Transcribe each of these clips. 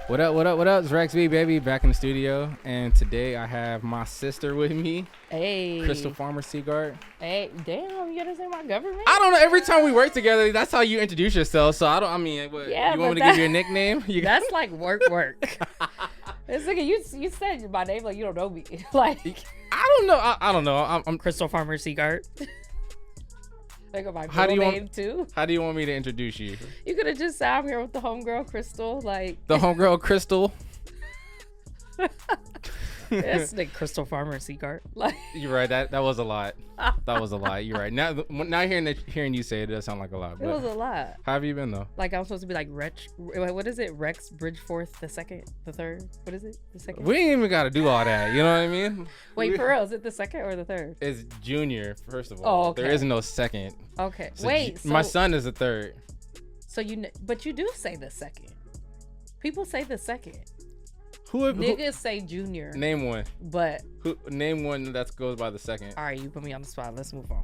What up, what up, what up? It's Rex B, baby, back in the studio. And today I have my sister with me. Hey. Krystle Farmer Seagard. Hey, damn, you gotta say my government? I don't know. Every time we work together, that's how you introduce yourself. So I want me to give you a nickname? That's like work. It's like you said my name like you don't know me. Like I don't know. I don't know. I'm Krystle Farmer Seagard. I got my name too. How do you want me to introduce you? You could have just said I'm here with the homegirl Krystle, like the homegirl Krystle. It's the Krystle Farmer Seagard. Like you're right. That was a lot. That was a lot. You're right. Now hearing you say it does sound like a lot. It was a lot. How have you been though? Like I'm supposed to be like what is it? Rex Bridgeforth the second, the third. What is it? The second. We ain't even got to do all that. You know what I mean? Wait, for real? Is it the second or the third? It's junior, first of all. Oh, okay. There is no second. Okay. So Wait. my son is the third. So but you do say the second. People say the second. Niggas say junior. Name one. But name one that goes by the second. All right, you put me on the spot. Let's move on.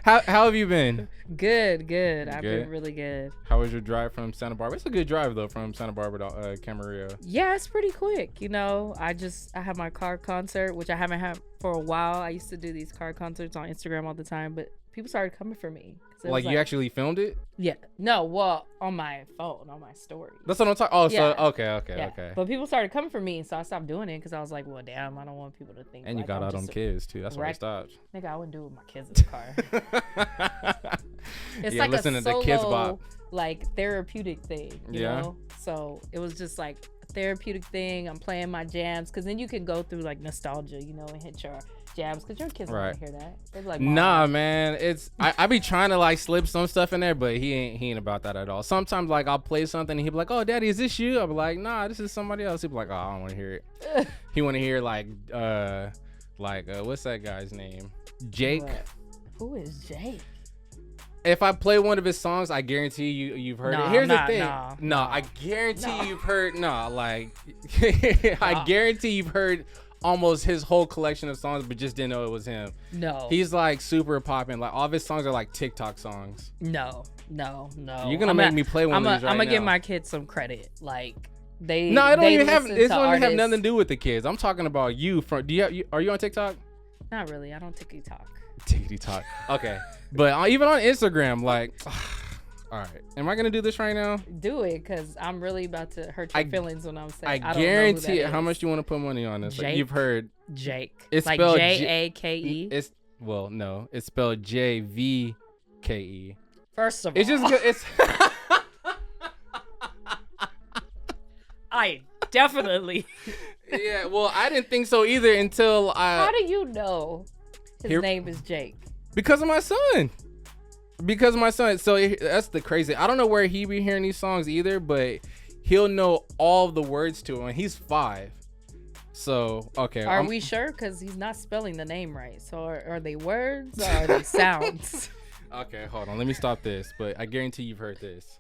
How have you been? Good. I've been really good. How was your drive from Santa Barbara? It's a good drive though from Santa Barbara to Camarillo. Yeah, it's pretty quick. You know, I have my car concert, which I haven't had for a while. I used to do these car concerts on Instagram all the time, but people started coming for me. Like you actually filmed it? Yeah. No, well, on my phone, on my story. That's what I'm talking. Oh, yeah. So okay. But people started coming for me, so I stopped doing it because I was like, well, damn, I don't want people to think. And you got out on kids too. That's why I stopped. Nigga, I wouldn't do it with my kids in the car. It's like listen a solo, to the kids bop. Like therapeutic thing. You know? So it was just like a therapeutic thing. I'm playing my jams because then you can go through like nostalgia, you know, and hit your jams because your kids don't want to hear that. They're like, nah, man. It's I be trying to like slip some stuff in there, but he ain't about that at all. Sometimes like I'll play something and he'll be like, "Oh, daddy, is this you?" I'll be like, "Nah, this is somebody else." He'll be like, "Oh, I don't want to hear it." He want to hear like what's that guy's name? Jake. What? Who is Jake? If I play one of his songs, I guarantee you've heard it. Here's the thing. No, I guarantee you've heard. No, like I guarantee you've heard almost his whole collection of songs, but just didn't know it was him. No. He's like super popping. Like all of his songs are like TikTok songs. No. You're gonna make me play one of these right now. I'm gonna give my kids some credit. Like they. No, it don't even have. It don't even have nothing to do with the kids. I'm talking about you. Are you on TikTok? Not really. I don't TikTok. TikTok. Okay, but even on Instagram, like. All right. Am I going to do this right now? Do it, because I'm really about to hurt your feelings when I'm saying I don't guarantee know who how much do you want to put money on this? Jake? Like, you've heard. Jake. It's like spelled Jake. No. It's spelled JVKE. First of all. It's just good. It's. I definitely. Yeah, well, I didn't think so either until I. How do you know his name is Jake? Because of my son. So that's the crazy. I don't know where he be hearing these songs either, but he'll know all the words to them. He's 5. So, okay. Are we sure? Because he's not spelling the name right. So are they words or are they sounds? Okay, hold on. Let me stop this. But I guarantee you've heard this.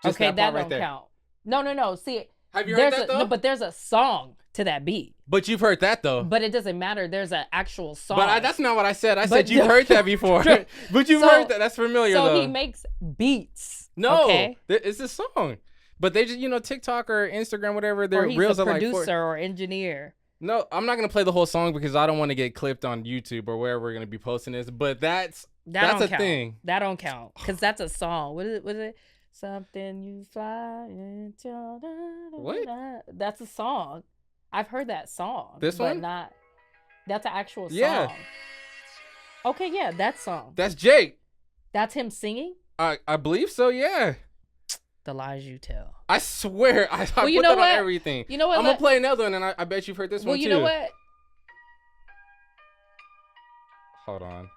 Just okay, that don't count. No. See, have you heard that though? No, but there's a song to that beat. But you've heard that though. But it doesn't matter. There's an actual song. But that's not what I said. I said you've heard that before. But you've heard that. That's familiar though. So he makes beats. No, okay? It's a song. But they just, TikTok or Instagram, whatever, their reels are like. He's a producer or engineer. No, I'm not gonna play the whole song because I don't want to get clipped on YouTube or wherever we're gonna be posting this. But that's a thing. That don't count because that's a song. What is it? Something you fly into. What? That's a song. I've heard that song. This one? That's an actual song. Yeah. Okay, yeah, that song. That's Jake. That's him singing? I believe so, yeah. The lies you tell. I swear. I put that on everything. You know what? I'm going to play another one, and I bet you've heard this one, too. Well, you know what? Hold on.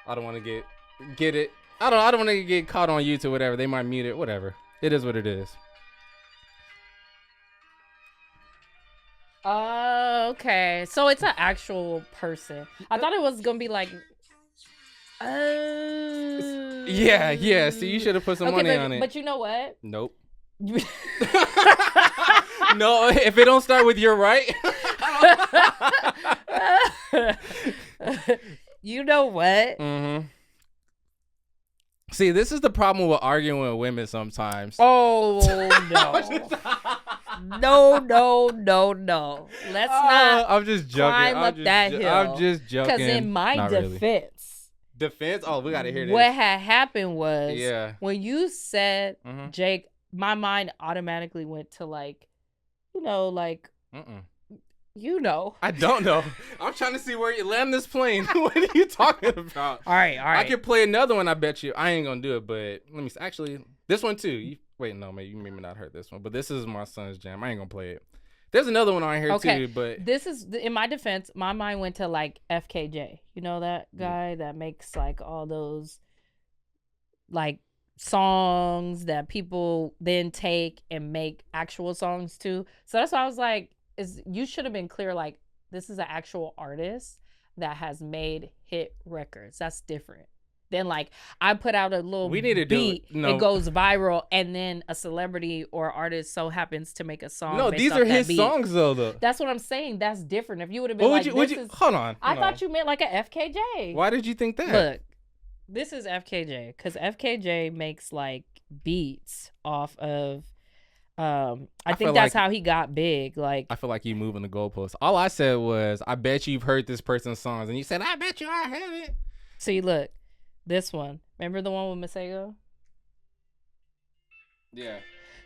I don't want to get it. I don't want to get caught on YouTube, whatever. They might mute it, whatever. It is what it is. Okay. So it's an actual person. I thought it was gonna be like. Yeah. So you should have put some money on it. But you know what? Nope. No, if it don't start with "you're right." You you know what? Mm-hmm. See, this is the problem with arguing with women sometimes. Oh, no. No. Let's not I'm just joking. climb up that hill. I'm just joking. Because in my defense. Defense? Oh, we got to hear this. What had happened was when you said, Mm-hmm. Jake, my mind automatically went to like, I don't know. I'm trying to see where you land this plane. What are you talking about? All right. I could play another one, I bet you. I ain't going to do it, but let me see. Actually, this one too. Wait, no, maybe you may not heard this one, but this is my son's jam. I ain't going to play it. There's another one on here too, but this is, in my defense, my mind went to like FKJ. You know that guy that makes like all those like songs that people then take and make actual songs to. So that's why I was like, you should have been clear, like, this is an actual artist that has made hit records. That's different than like I put out a little beat, it goes viral, and then a celebrity or artist so happens to make a song. No, these are his songs though. That's what I'm saying. That's different. If you would have been hold on. I thought you meant like a FKJ. Why did you think that? Look, this is FKJ because FKJ makes like beats off of. I think that's how he got big. Like, I feel like you moving the goalposts. All I said was, I bet you've heard this person's songs, and you said, I bet you I haven't. See, look, this one. Remember the one with Masego? Yeah.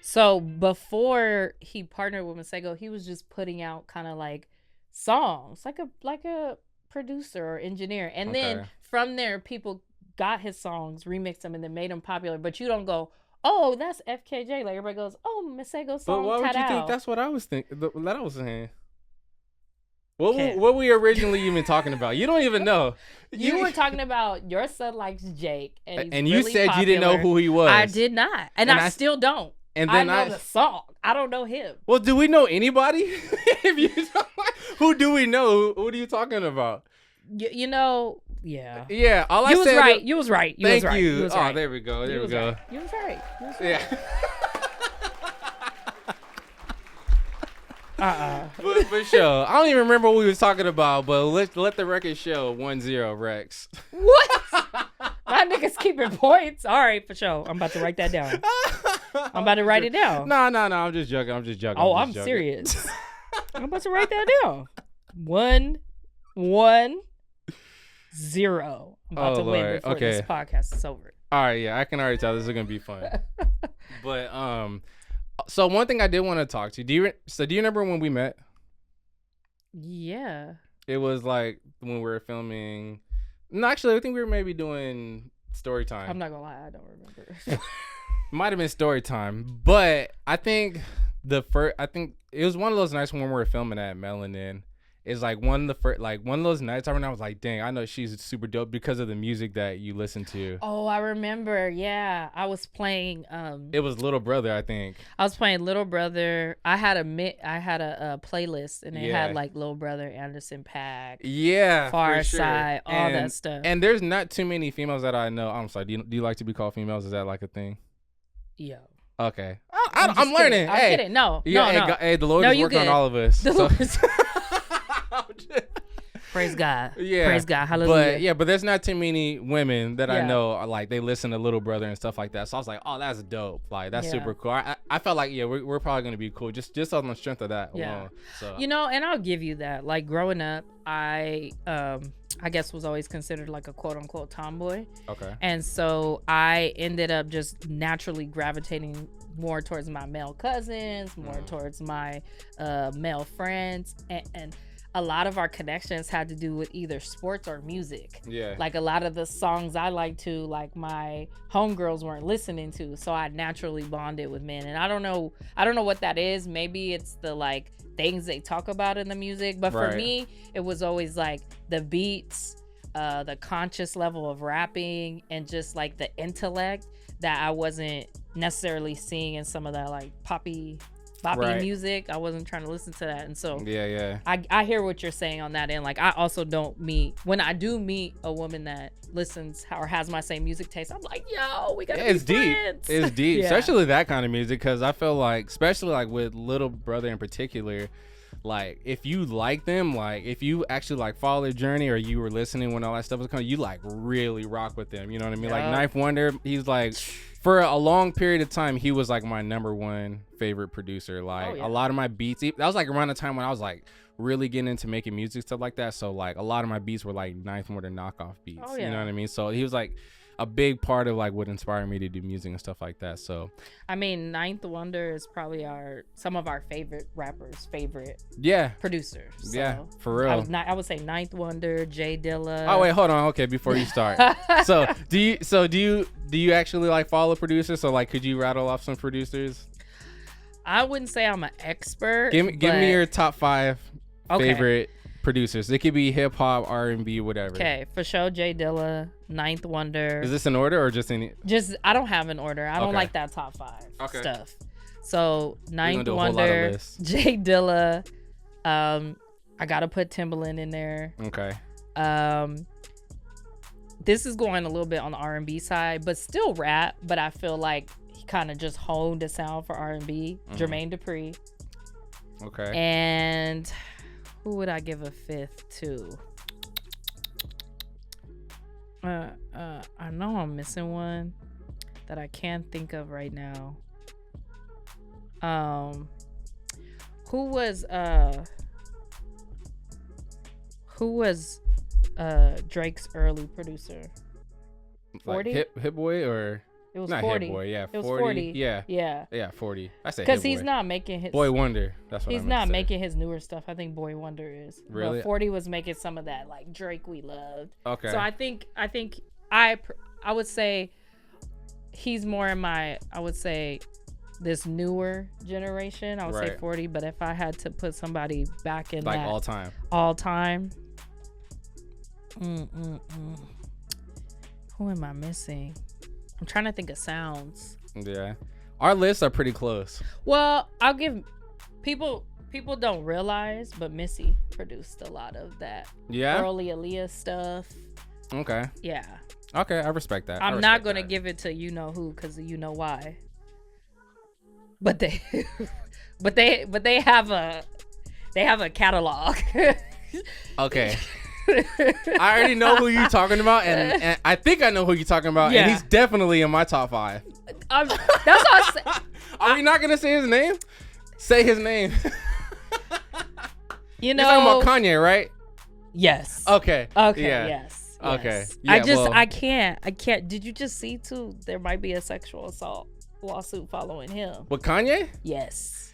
So before he partnered with Masego, he was just putting out kind of like songs, like a producer or engineer, and then from there, people got his songs, remixed them, and then made them popular. But you don't go, oh, that's FKJ. Like, everybody goes, oh, Masego song. But why would you think that's what I was thinking? That I was saying. What were we originally even talking about? You don't even know. You were talking about your son likes Jake, and you really said popular. You didn't know who he was. I did not, and I still don't. And then I know the song. I don't know him. Well, do we know anybody? If you who do we know? What are you talking about? You know. Yeah. Yeah. All I said. You was right. Thank you. Oh, there we go. There we go. You was right. Yeah. But for sure. I don't even remember what we was talking about, but let the record show 1-0 Rex. What? My niggas keeping points. All right, for sure. I'm about to write that down. I'm about to write it down. No. I'm just joking. Oh, I'm serious. I'm about to write that down. 1-1-0. I'm about to win before this podcast is over. All right, yeah, I can already tell this is gonna be fun. But so one thing I did want to talk to you. Do you remember when we met? Yeah. It was like when we were filming. No, actually, I think we were maybe doing story time. I'm not gonna lie, I don't remember. Might have been story time, but I think it was one of those nights when we were filming at Melanin. It's like one of those nights I remember I was like, dang, I know she's super dope because of the music that you listen to. Oh, I remember. Yeah. I was playing it was Little Brother, I think. I was playing Little Brother. I had a playlist and it had like Little Brother, Anderson .Paak. Yeah. Far Side, all that stuff. And there's not too many females that I know. I'm sorry. Do you like to be called females? Is that like a thing? Yo. Okay. I'm learning. I'm kidding. No. Hey, the Lord is working on all of us. Praise God. Yeah. Praise God. Hallelujah. But there's not too many women that I know are like they listen to Little Brother and stuff like that. So I was like, oh, that's dope. Like that's super cool. I felt like we're probably gonna be cool just on the strength of that alone. So and I'll give you that. Like growing up, I guess was always considered like a quote unquote tomboy. Okay. And so I ended up just naturally gravitating more towards my male cousins, more towards my male friends, and a lot of our connections had to do with either sports or music. Yeah. Like a lot of the songs I like to, like my homegirls weren't listening to, so I naturally bonded with men. And I don't know what that is. Maybe it's the like things they talk about in the music, but for me, it was always like the beats, the conscious level of rapping, and just like the intellect that I wasn't necessarily seeing in some of that like poppy music. I wasn't trying to listen to that, and so I hear what you're saying on that end. Like I also don't when I do meet a woman that listens or has my same music taste, I'm like, yo, we gotta be friends. It's deep, especially that kind of music, because I feel like, especially like with Little Brother in particular, like if you like them, like if you actually like follow their journey or you were listening when all that stuff was coming, you like really rock with them. You know what I mean? Like Ninth Wonder, he's like for a long period of time, he was like my number one favorite producer. Like a lot of my beats, that was like around the time when I was like really getting into making music, stuff like that. So like a lot of my beats were like Ninth Wonder knockoff beats. You know what I mean? So he was like a big part of like what inspired me to do music and stuff like that. So I mean, Ninth Wonder is probably some of our favorite rappers' favorite producers. So yeah, for real. I would say Ninth Wonder, Jay Dilla. Oh wait, hold on. Okay, before you start, do you actually like follow producers? So like, could you rattle off some producers? I wouldn't say I'm an expert. Give me your top 5 favorite producers. It could be hip hop, R&B, whatever. Okay, for sure, Jay Dilla, Ninth Wonder. Is this in order or just any? I don't have an order. I don't like that top 5 stuff. So Ninth Wonder, Jay Dilla. I gotta put Timbaland in there. Okay. This is going a little bit on the R&B side, but still rap. But I feel like he kind of just honed the sound for R&B. Jermaine Dupri. Okay. And who would I give a 5th to? I know I'm missing one that I can't think of right now. Who was Drake's early producer? 40? Like Hit Boy or it was not 40. Hit Boy, yeah. It was 40. Yeah, 40. I said because he's not making his Boy Wonder. That's what he's not making his newer stuff. I think Boy Wonder is. Really? But 40 was making some of that like Drake we loved. Okay. So I think I would say he's more in my this newer generation. I would say 40, but if I had to put somebody back in like that all time. Who am I missing? I'm trying to think of sounds. Yeah, our lists are pretty close. Well, I'll give people don't realize, but Missy produced a lot of that early Aaliyah stuff. Okay. Yeah. Okay, I respect that. I'm not gonna give it to you know who because you know why. But they, they have a catalog. Okay. I already know who you're talking about, and I think I know who you're talking about, and he's definitely in my top 5. That's what I said. Are we not gonna say his name? Say his name. You know, you're talking about Kanye, right? Yes. Okay. Okay. Yeah. Yes. Okay. Yes. Yeah, I can't. Did you just see too? There might be a sexual assault lawsuit following him. With Kanye? Yes.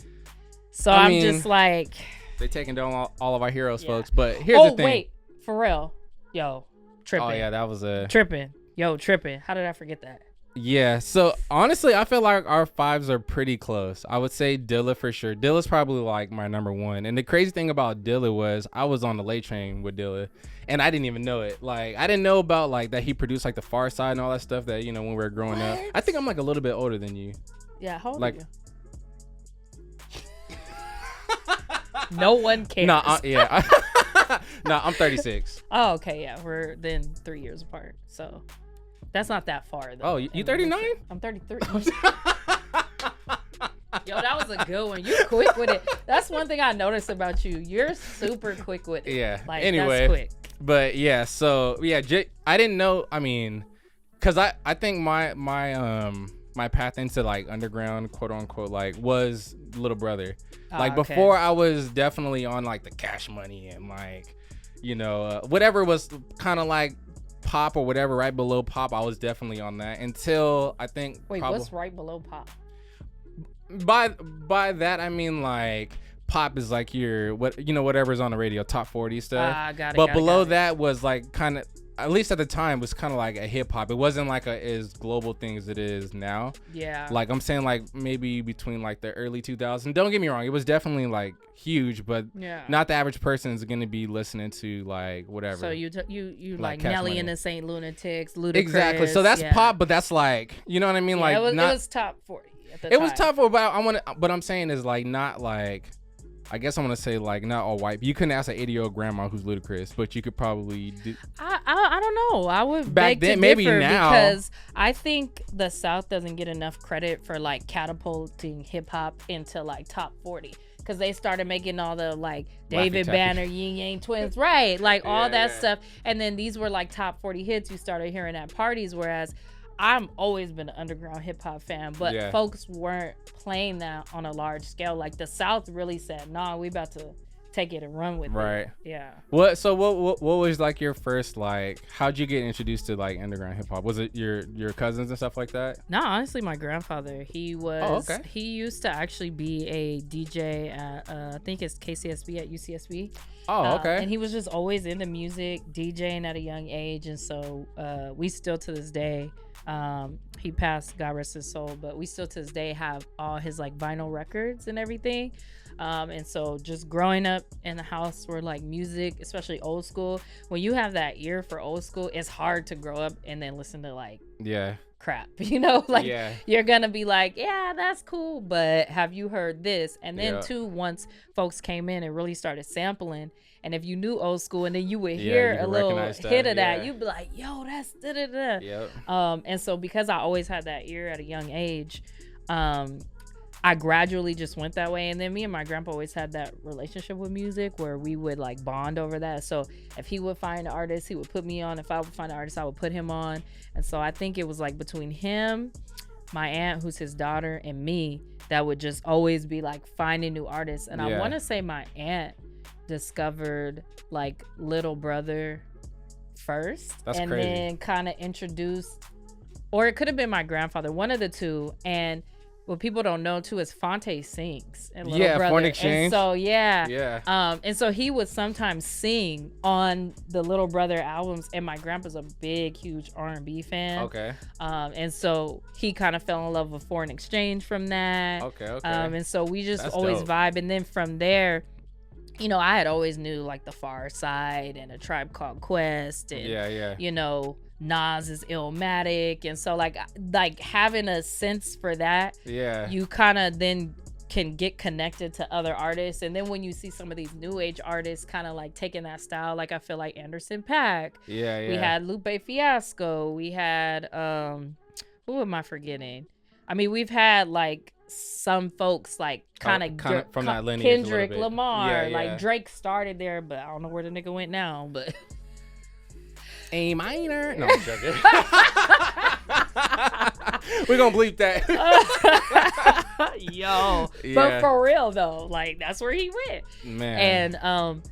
So I'm just like, they taking down all of our heroes, folks. But here's the thing. Oh wait, for real, yo, tripping. Oh yeah, that was tripping. How did I forget that? Yeah. So honestly, I feel like our 5s are pretty close. I would say Dilla for sure. Dilla's probably like my number 1. And the crazy thing about Dilla was I was on the late train with Dilla, and I didn't even know it. Like I didn't know about like that he produced like the Far Side and all that stuff that when we were growing up. I think I'm like a little bit older than you. Yeah. How old are you? No one cares. I'm 36. Oh, okay, yeah. We're then 3 years apart. So that's not that far though. Oh, you 39? I'm 33. Yo, that was a good one. You're quick with it. That's one thing I noticed about you. You're super quick with it. Yeah. Like, anyway, that's quick. But yeah, so yeah, I didn't know. I mean, cause I think my path into like underground, quote unquote, like was Little Brother. Like before, I was definitely on like the Cash Money and like, whatever was kind of like pop or whatever right below pop. I was definitely on that until I think. Wait, what's right below pop? By that I mean like pop is like your whatever's on the radio, top 40 stuff. Got it. But below that was like kind of, at least at the time, was kind of like a hip hop. It wasn't like as global thing as it is now. Yeah. Like I'm saying, like maybe between like the early 2000s. Don't get me wrong, it was definitely like huge, but not the average person is gonna be listening to like whatever. So you like Nelly and the Saint Lunatics, Ludacris. Exactly. So that's pop, but that's like, you know what I mean? Yeah, like it was top 40 at the time. It was top 40, but what I'm saying is like not like. I guess I want to say like not all white. You couldn't ask an 80-year-old grandma who's Ludacris, but you could probably do. I don't know. I would back beg then, to maybe differ now, because I think the South doesn't get enough credit for like catapulting hip hop into like top 40. Because they started making all the like David Banner, Yin Yang Twins, right? Like all that stuff. And then these were like top 40 hits you started hearing at parties. Whereas I'm always been an underground hip hop fan, but folks weren't playing that on a large scale. Like the South really said, nah, we about to take it and run with it. Right. Yeah. So what was like your first, like, how'd you get introduced to like underground hip hop? Was it your cousins and stuff like that? No, honestly, my grandfather, he was, he used to actually be a DJ at, I think it's KCSB at UCSB. Oh, okay. And he was just always into music, DJing at a young age. And so we still to this day, he passed, God rest his soul, but we still to this day have all his like vinyl records and everything. And so just growing up in the house where like music, especially old school, when you have that ear for old school, it's hard to grow up and then listen to like crap, you know, like you're gonna be like, yeah, that's cool, but have you heard this? And then too, once folks came in and really started sampling, and if you knew old school and then you would hear a little hit of that, you'd be like, yo, that's da da da. And so because I always had that ear at a young age, I gradually just went that way. And then me and my grandpa always had that relationship with music where we would like bond over that. So if he would find an artist, he would put me on. If I would find an artist, I would put him on. And so I think it was like between him, my aunt, who's his daughter, and me, that would just always be like finding new artists. And I want to say my aunt discovered like Little Brother first. That's and crazy. Then kind of introduced, or it could have been my grandfather, one of the two. And what people don't know too is Fonte sings in Little Brother. Foreign Exchange. And so and so he would sometimes sing on the Little Brother albums, and my grandpa's a big, huge R&B fan. Okay. And so he kind of fell in love with Foreign Exchange from that. Okay. And so we just always vibe, and then from there, you know, I had always knew like the Far Side and A Tribe Called Quest, and you know, Nas is Illmatic, and so like having a sense for that, you kind of then can get connected to other artists. And then when you see some of these new age artists kind of like taking that style, like I feel like Anderson .Paak, we had Lupe Fiasco, we had who am I forgetting? I mean, we've had like some folks like kind of from that lineage, Kendrick Lamar, like Drake started there, but I don't know where the nigga went now, but A minor. No, I'm joking. We're gonna bleep that. Yo. But for real though, like that's where he went. Man. And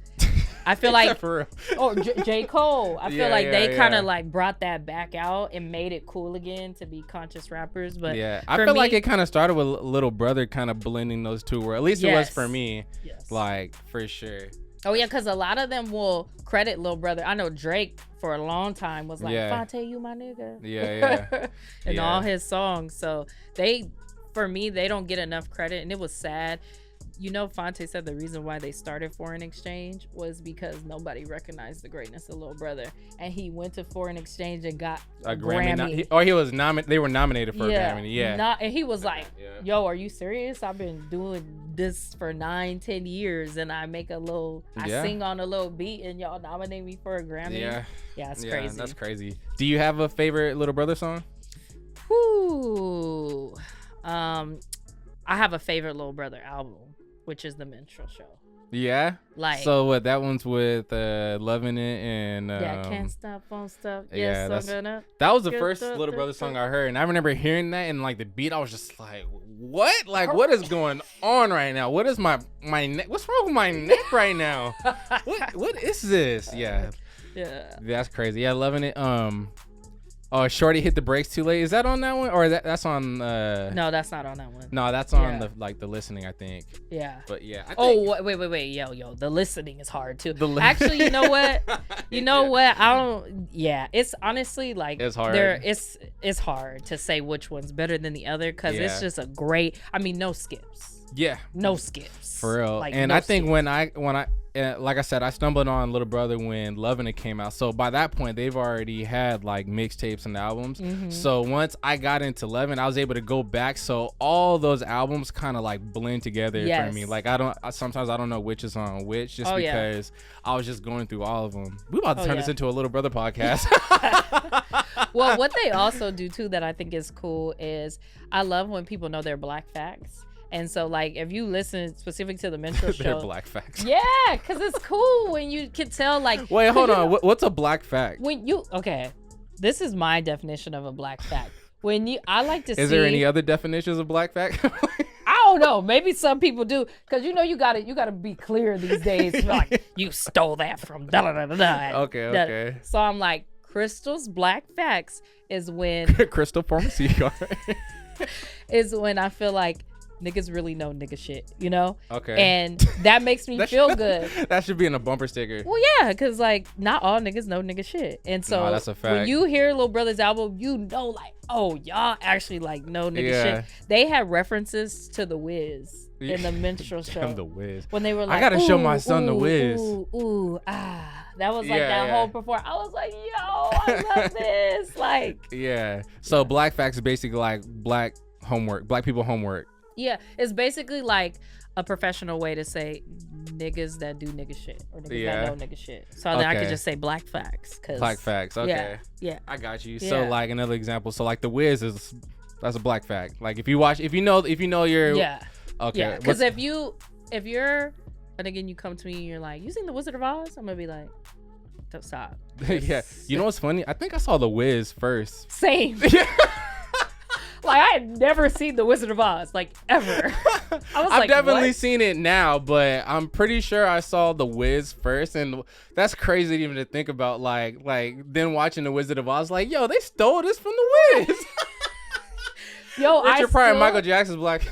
I feel like for real. J. Cole. I feel like they kind of like brought that back out and made it cool again to be conscious rappers. But I feel like it kind of started with Little Brother kind of blending those two, or at least it was for me. Like for sure. Oh yeah, because a lot of them will credit Lil Brother. I know Drake for a long time was like, Fonte, you my nigga. And all his songs. So for me, they don't get enough credit, and it was sad. You know, Fonte said the reason why they started Foreign Exchange was because nobody recognized the greatness of Lil Brother, and he went to Foreign Exchange and got a Grammy. He was they were nominated for a Grammy. And he was like, "Yo, are you serious? I've been doing this for 9-10 years, and I make I sing on a little beat, and y'all nominate me for a Grammy." It's crazy. That's crazy. Do you have a favorite Little Brother song? Whoo, I have a favorite Lil Brother album, which is The Minstrel Show. Yeah? Like, so what, that one's with Loving It and Can't Stop, Won't Stop. Yes, that was the first Little Brother song I heard, and I remember hearing that, and like the beat, I was just like, what? Like, what is going on right now? What is my neck? What's wrong with my neck right now? What is this? Yeah, that's crazy. Loving It. Oh, Shorty Hit the Brakes Too Late. Is that on that one, or that's on? No, that's not on that one. No, that's on the listening, I think. Yeah. But yeah. Wait, yo, the listening is hard too. Actually, you know what? What? I don't. Yeah, it's honestly like it's hard. It's hard to say which one's better than the other because it's just a great. I mean, no skips. Yeah. No skips. For real. Like, and no I think skips. when I like I said, I stumbled on Little Brother when Lovin' It came out. So by that point, they've already had like mixtapes and albums. Mm-hmm. So once I got into Lovin', I was able to go back. So all those albums kind of like blend together for me. Like sometimes I don't know which is on which, just because I was just going through all of them. We about to turn this into a Little Brother podcast. Well, what they also do too that I think is cool is I love when people know their black facts. And so, like, if you listen specific to the Minstrel Show, they're black facts. Yeah, because it's cool when you can tell, like. Wait, hold on. What's a black fact? This is my definition of a black fact. I like to see. Is there any other definitions of black fact? I don't know. Maybe some people do, because you gotta be clear these days. Like, you stole that from da da da da da. Okay. So I'm like, Krystle's black facts is when Krystle Pharmacy is when I feel like niggas really know nigga shit, Okay. And that makes me feel good. That should be in a bumper sticker. Well, yeah, because like not all niggas know nigga shit, and so that's a fact. When you hear Lil Brother's album, like, oh, y'all actually like know nigga shit. They had references to the Wiz in the Minstrel Show. Damn, the Wiz. When they were like, I gotta show my son the Wiz. That was like that whole performance. I was like, yo, I love this. Like, yeah. So black facts is basically like black people homework. Yeah, it's basically like a professional way to say niggas that do nigga shit or niggas that know nigga shit. So then I could just say black facts. Black facts, okay. Yeah. I got you. Yeah. So like another example. So like the Wiz that's a black fact. Like if you know your okay. Yeah, because if you're and again you come to me and you're like, you seen The Wizard of Oz? I'm gonna be like, don't stop. Yeah. You know what's funny? I think I saw the Wiz first. Same. Like, I had never seen The Wizard of Oz, like, ever. I've definitely seen it now, but I'm pretty sure I saw The Wiz first, and that's crazy even to think about, like then watching The Wizard of Oz, like, yo, they stole this from The Wiz. Yo, Richard Pryor and Michael Jackson's black.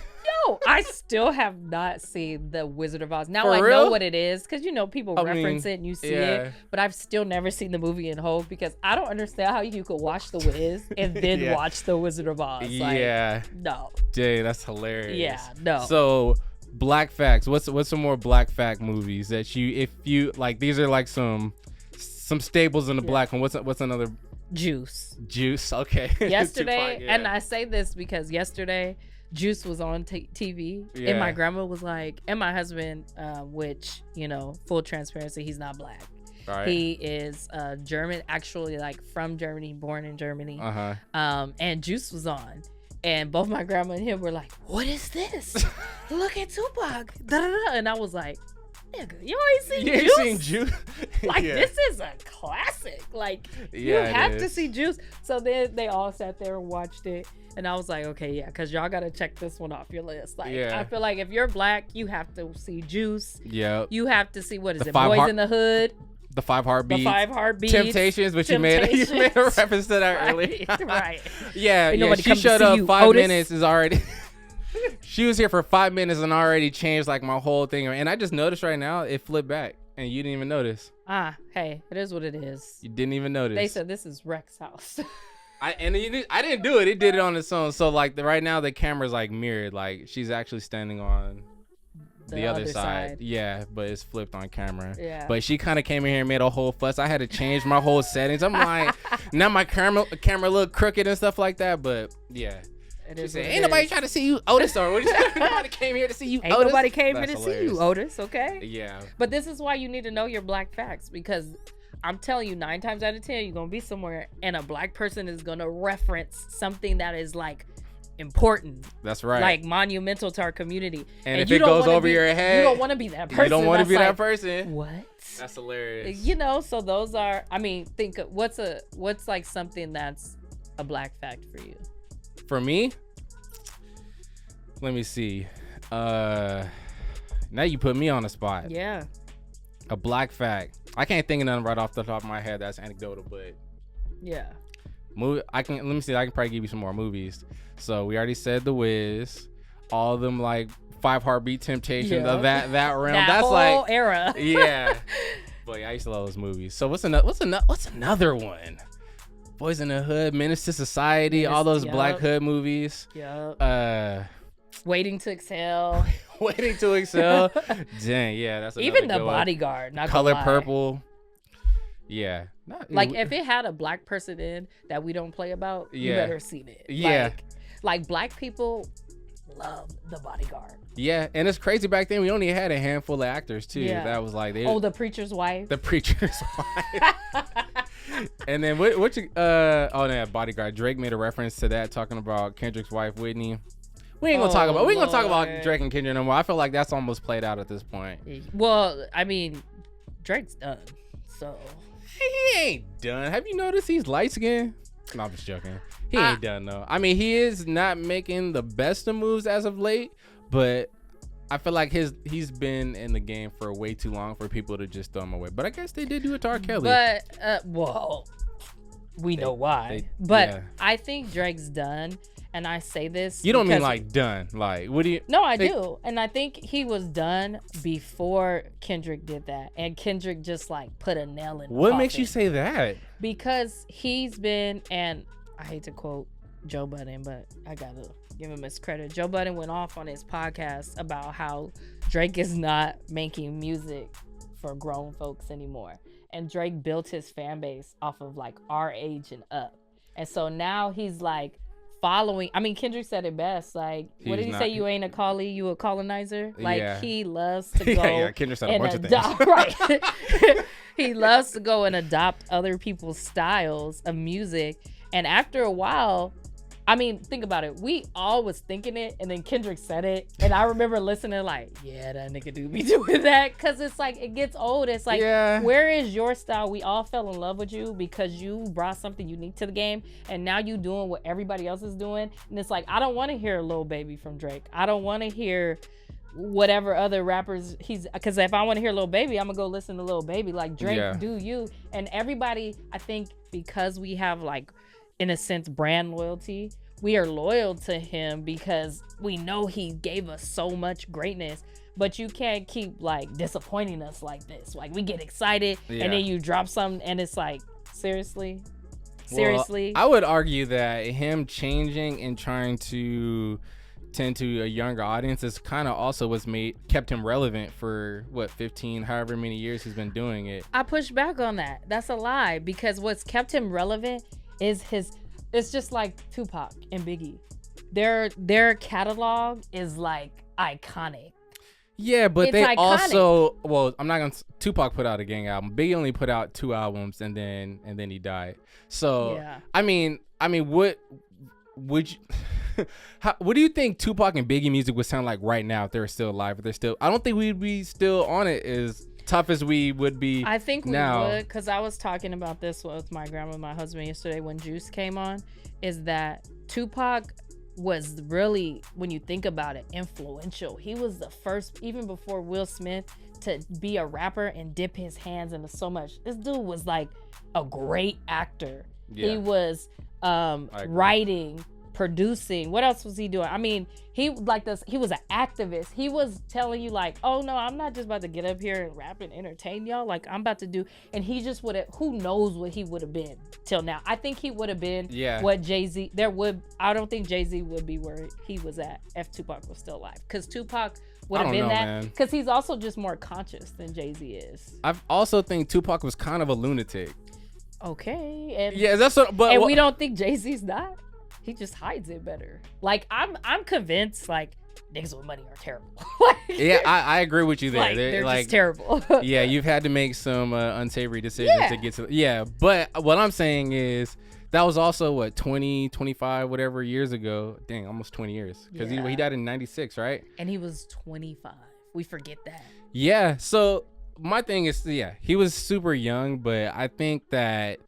Yo, I still have not seen The Wizard of Oz. Now For I real? know what it is, because people reference it and you see it, but I've still never seen the movie in whole, because I don't understand how you could watch The Wiz and then watch The Wizard of Oz. Like, no. Jay, that's hilarious. Yeah, no. So black facts. What's some more black fact movies that if you like? These are like some staples in the black one. What's another? Juice. Okay. Yesterday, and I say this because yesterday Juice was on TV, and my grandma was like, and my husband, which full transparency, he's not black. Right. He is German, actually, like from Germany, born in Germany. And Juice was on, and both my grandma and him were like, "What is this? Look at Tupac!" And I was like, nigga, you ain't seen Juice? Like, this is a classic. Like, you have to see Juice. So then they all sat there and watched it. And I was like, okay, yeah, because y'all got to check this one off your list. Like, I feel like if you're black, you have to see Juice. Yeah. You have to see, Boys in the Hood. The 5 Heartbeats. The 5 Heartbeats. Temptations, but you made a reference to that earlier. Right. Yeah, she showed up 5 minutes is already... She was here for 5 minutes and already changed like my whole thing. And I just noticed right now it flipped back and you didn't even notice. Hey, it is what it is. You didn't even notice. They said this is Rex's house. I didn't do it. It did it on its own. So like right now the camera's like mirrored. Like she's actually standing on the other side. Yeah, but it's flipped on camera. Yeah. But she kind of came in here and made a whole fuss. I had to change my whole settings. I'm like, now my camera look crooked and stuff like that. But yeah. She said, ain't nobody trying to see you, Otis, or what you say? Nobody came here to see you, Otis. Ain't nobody came here to see you, Otis, okay? Yeah. But this is why you need to know your black facts, because I'm telling you, 9 times out of 10, you're going to be somewhere and a black person is going to reference something that is like important. That's right. Like monumental to our community. And if it goes over your head, you don't want to be that person. You don't want to be that person. What? That's hilarious. So those are, think of what's like something that's a black fact for you? For me, let me see. Now you put me on the spot. Yeah. A black fact. I can't think of nothing right off the top of my head that's anecdotal, but yeah. Let me see. I can probably give you some more movies. So we already said The Wiz. All of them like 5 Heartbeat Temptations of that realm. That's whole like era. Yeah. But yeah, I used to love those movies. So what's another one? Boys in the Hood, Menace to Society, all those Black Hood movies. Yeah. Waiting to Exhale. Waiting to Exhale. Dang, yeah, that's even The good Bodyguard. Not Color Purple. Yeah. Like if it had a black person in that we don't play about, you better seen it. Yeah. Like black people love The Bodyguard. Yeah, and it's crazy back then. We only had a handful of actors too. Yeah. That was like The Preacher's Wife. The Preacher's Wife. And then what you Bodyguard. Drake made a reference to that, talking about Kendrick's wife Whitney. We ain't gonna talk about Drake and Kendrick no more. I feel like that's almost played out at this point. Well, I mean, Drake's done, so he ain't done. Have you noticed he's light skinned? No, I'm just joking. He ain't done though. I mean, he is not making the best of moves as of late, but I feel like he's been in the game for way too long for people to just throw him away. But I guess they did do it to R. Kelly. But we know why. I think Drake's done, and I say this. You don't mean like done? Like what do you? No, I do, and I think he was done before Kendrick did that, and Kendrick just like put a nail in. What makes you say that? Because he's been, and I hate to quote Joe Budden, but I gotta give him his credit. Joe Budden went off on his podcast about how Drake is not making music for grown folks anymore. And Drake built his fan base off of like our age and up. And so now he's like following. I mean, Kendrick said it best. Like, what did he say? You ain't a collie, you a colonizer. Like he loves to go. Yeah, Kendrick said a bunch of things. Right. He loves to go and adopt other people's styles of music. And after a while, I mean, think about it. We all was thinking it, and then Kendrick said it, and I remember listening like, yeah, that nigga do be doing that, because it's like, it gets old. It's like, where is your style? We all fell in love with you because you brought something unique to the game, and now you doing what everybody else is doing, and it's like, I don't want to hear Lil Baby from Drake. I don't want to hear whatever other rappers because if I want to hear Lil Baby, I'm gonna go listen to Lil Baby. Like, Drake, do you. And everybody, I think, because we have like, in a sense, brand loyalty, we are loyal to him because we know he gave us so much greatness. But you can't keep like disappointing us like this. Like, we get excited and then you drop something and it's like, seriously? Well, I would argue that him changing and trying to tend to a younger audience is kind of also what's kept him relevant for 15, however many years he's been doing it. I push back on that. That's a lie, because what's kept him relevant is it's just like Tupac and Biggie. Their catalog is like iconic. Yeah, but they iconic. Also, I'm not gonna. Tupac put out a gang album. Biggie only put out 2 albums, and then he died. So I mean, what would you? What do you think Tupac and Biggie music would sound like right now if they were still alive? If they're still, I don't think we'd be still on it as tough as we would be. I think now. We would, because I was talking about this with my grandma and my husband yesterday when Juice came on, is that Tupac was really, when you think about it, influential. He was the first, even before Will Smith, to be a rapper and dip his hands into so much. This dude was like a great actor. He was writing, producing. What else was he doing? I mean, he was an activist. He was telling you like, oh no, I'm not just about to get up here and rap and entertain y'all. Like, I'm about to do, and he just would have, who knows what he would have been till now. I think he would have been what Jay-Z, I don't think Jay-Z would be where he was at if Tupac was still alive. Because Tupac would have been that, because he's also just more conscious than Jay-Z is. I also think Tupac was kind of a lunatic. Okay. And that's what, but we don't think Jay-Z's not. He just hides it better. Like, I'm convinced like niggas with money are terrible. I agree with you there. Like, they're just terrible. Yeah, you've had to make some unsavory decisions to get to. But what I'm saying is that was also 20, 25, whatever years ago. Dang, almost 20 years, because he died in 96, right? And he was 25. We forget that. Yeah. So my thing is, he was super young, but I think that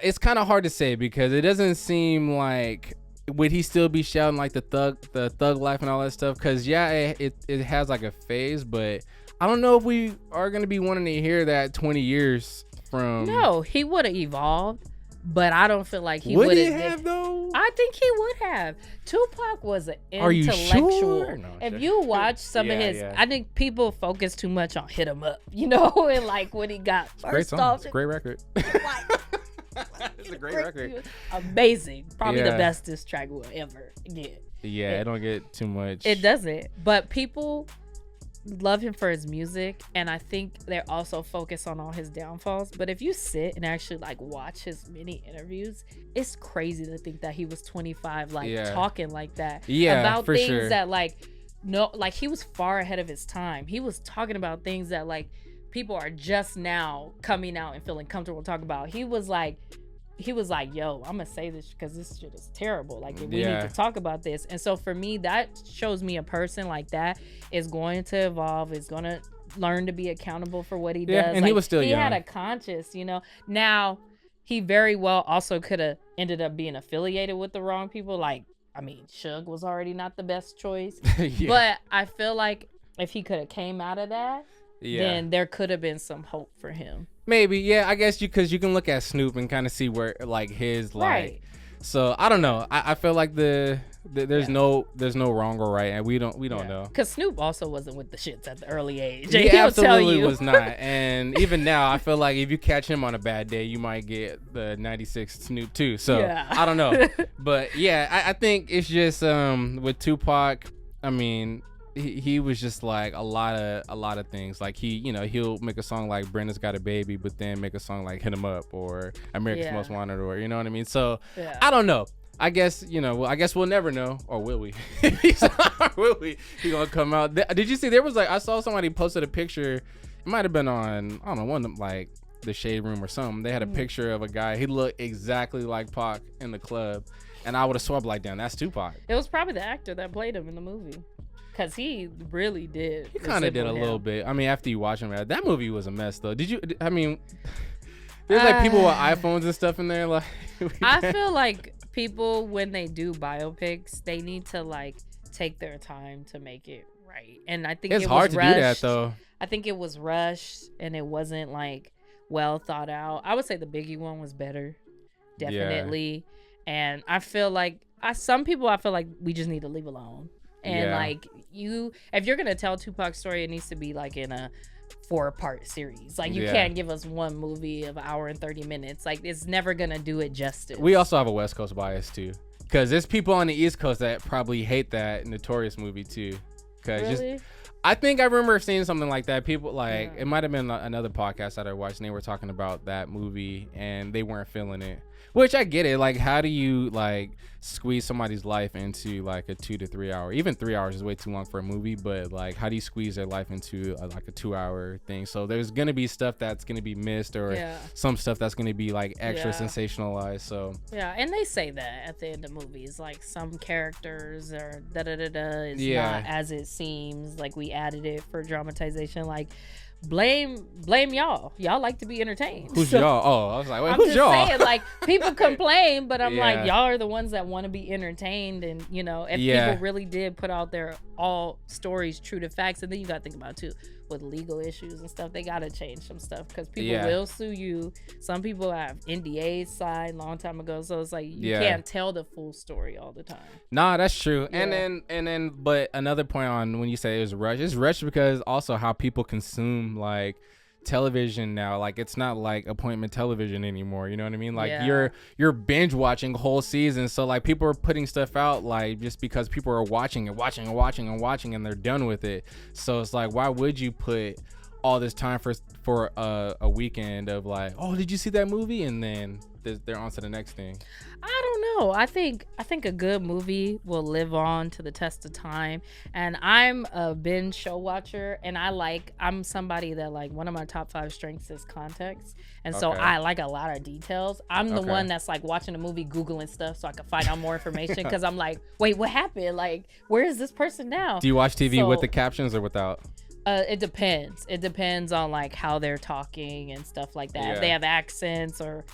it's kind of hard to say, because it doesn't seem like, would he still be shouting like the thug life and all that stuff? Because it has like a phase, but I don't know if we are going to be wanting to hear that 20 years from. No, he would have evolved, but I don't feel like he would have though. I think he would have. Tupac was an intellectual. Are you sure? No, if you watch some of his, I think people focus too much on "Hit 'Em Up," and like what he got. Great song. It's a great record. It's a great record. Amazing. Probably the best diss track we'll ever get. Yeah, it don't get too much. It doesn't. But people love him for his music, and I think they're also focused on all his downfalls. But if you sit and actually like watch his many interviews, it's crazy to think that he was 25 talking like that about for things sure. that like he was far ahead of his time. He was talking about things that like people are just now coming out and feeling comfortable talking about. He was like, yo, I'm gonna say this because this shit is terrible. Like, we need to talk about this. And so for me, that shows me a person like that is going to evolve, is going to learn to be accountable for what he does. And he was still young. He had a conscience, Now, he very well also could have ended up being affiliated with the wrong people. Like, I mean, Suge was already not the best choice. But I feel like if he could have came out of that, then there could have been some hope for him. Maybe, I guess because you can look at Snoop and kind of see where like his like. So I don't know. I feel like there's no wrong or right, and we don't know. Because Snoop also wasn't with the shits at the early age. He absolutely was not. And even now, I feel like if you catch him on a bad day, you might get the '96 Snoop too. So I don't know, but I think it's just with Tupac. I mean, he was just like a lot of things. Like he'll make a song like Brenda's Got a Baby, but then make a song like Hit 'Em Up or America's Most Wanted, or you know what I mean. So I don't know. I guess I guess we'll never know, or will we? Will we? He gonna come out? Did you see? There was like I saw somebody posted a picture. It might have been on I don't know, one of them, like the Shade Room or something. They had a picture of a guy. He looked exactly like Pac in the club, and I would have swapped like, damn, that's Tupac. It was probably the actor that played him in the movie. Because he really did. He kind of did a little bit. I mean, after you watch him, that movie was a mess, though. I mean, there's like people with iPhones and stuff in there. Like, I feel like people, when they do biopics, they need to like take their time to make it right. And I think it's hard to do that, though. I think it was rushed and it wasn't like well thought out. I would say the Biggie one was better, definitely. And I feel like some people, I feel like we just need to leave alone. And like if you're gonna tell Tupac's story, it needs to be like in a 4-part series. Like you can't give us one movie of 1 hour and 30 minutes. Like it's never gonna do it justice. We also have a West Coast bias too, because there's people on the East Coast that probably hate that Notorious movie too. Really? I think I remember seeing something like that. People like it might have been another podcast that I watched, and they were talking about that movie, and they weren't feeling it. Which I get it. Like, how do you like squeeze somebody's life into like a 2 to 3 hour? Even 3 hours is way too long for a movie. But like, how do you squeeze their life into like a 2-hour thing? So there's gonna be stuff that's gonna be missed, or some stuff that's gonna be like extra sensationalized. So and they say that at the end of movies, like some characters are is not as it seems. Like we added it for dramatization. Like. Blame y'all. Y'all like to be entertained. Who's y'all? Oh, I was like, wait, who's y'all? I'm just saying, like, people complain, but I'm like, y'all are the ones that want to be entertained. And, if people really did put out their all stories true to facts, and then you got to think about, too, with legal issues and stuff, they got to change some stuff because people will sue you. Some people have NDAs signed long time ago. So it's like, you can't tell the full story all the time. Nah, that's true. And then, but another point on when you say it was rushed, it's rushed because also how people consume like television now. Like it's not like appointment television anymore, you know what I mean? Like you're binge watching whole seasons, so like people are putting stuff out like just because people are watching and they're done with it. So it's like, why would you put all this time for a weekend of like, oh, did you see that movie? And then they're on to the next thing. I don't know. I think a good movie will live on to the test of time. And I'm a binge show watcher, and I'm somebody that like one of my top 5 strengths is context. And so I like a lot of details. I'm the one that's like watching a movie, Googling stuff so I can find out more information because I'm like, wait, what happened? Like, where is this person now? Do you watch TV with the captions or without? It depends. It depends on like how they're talking and stuff like that. If they have accents or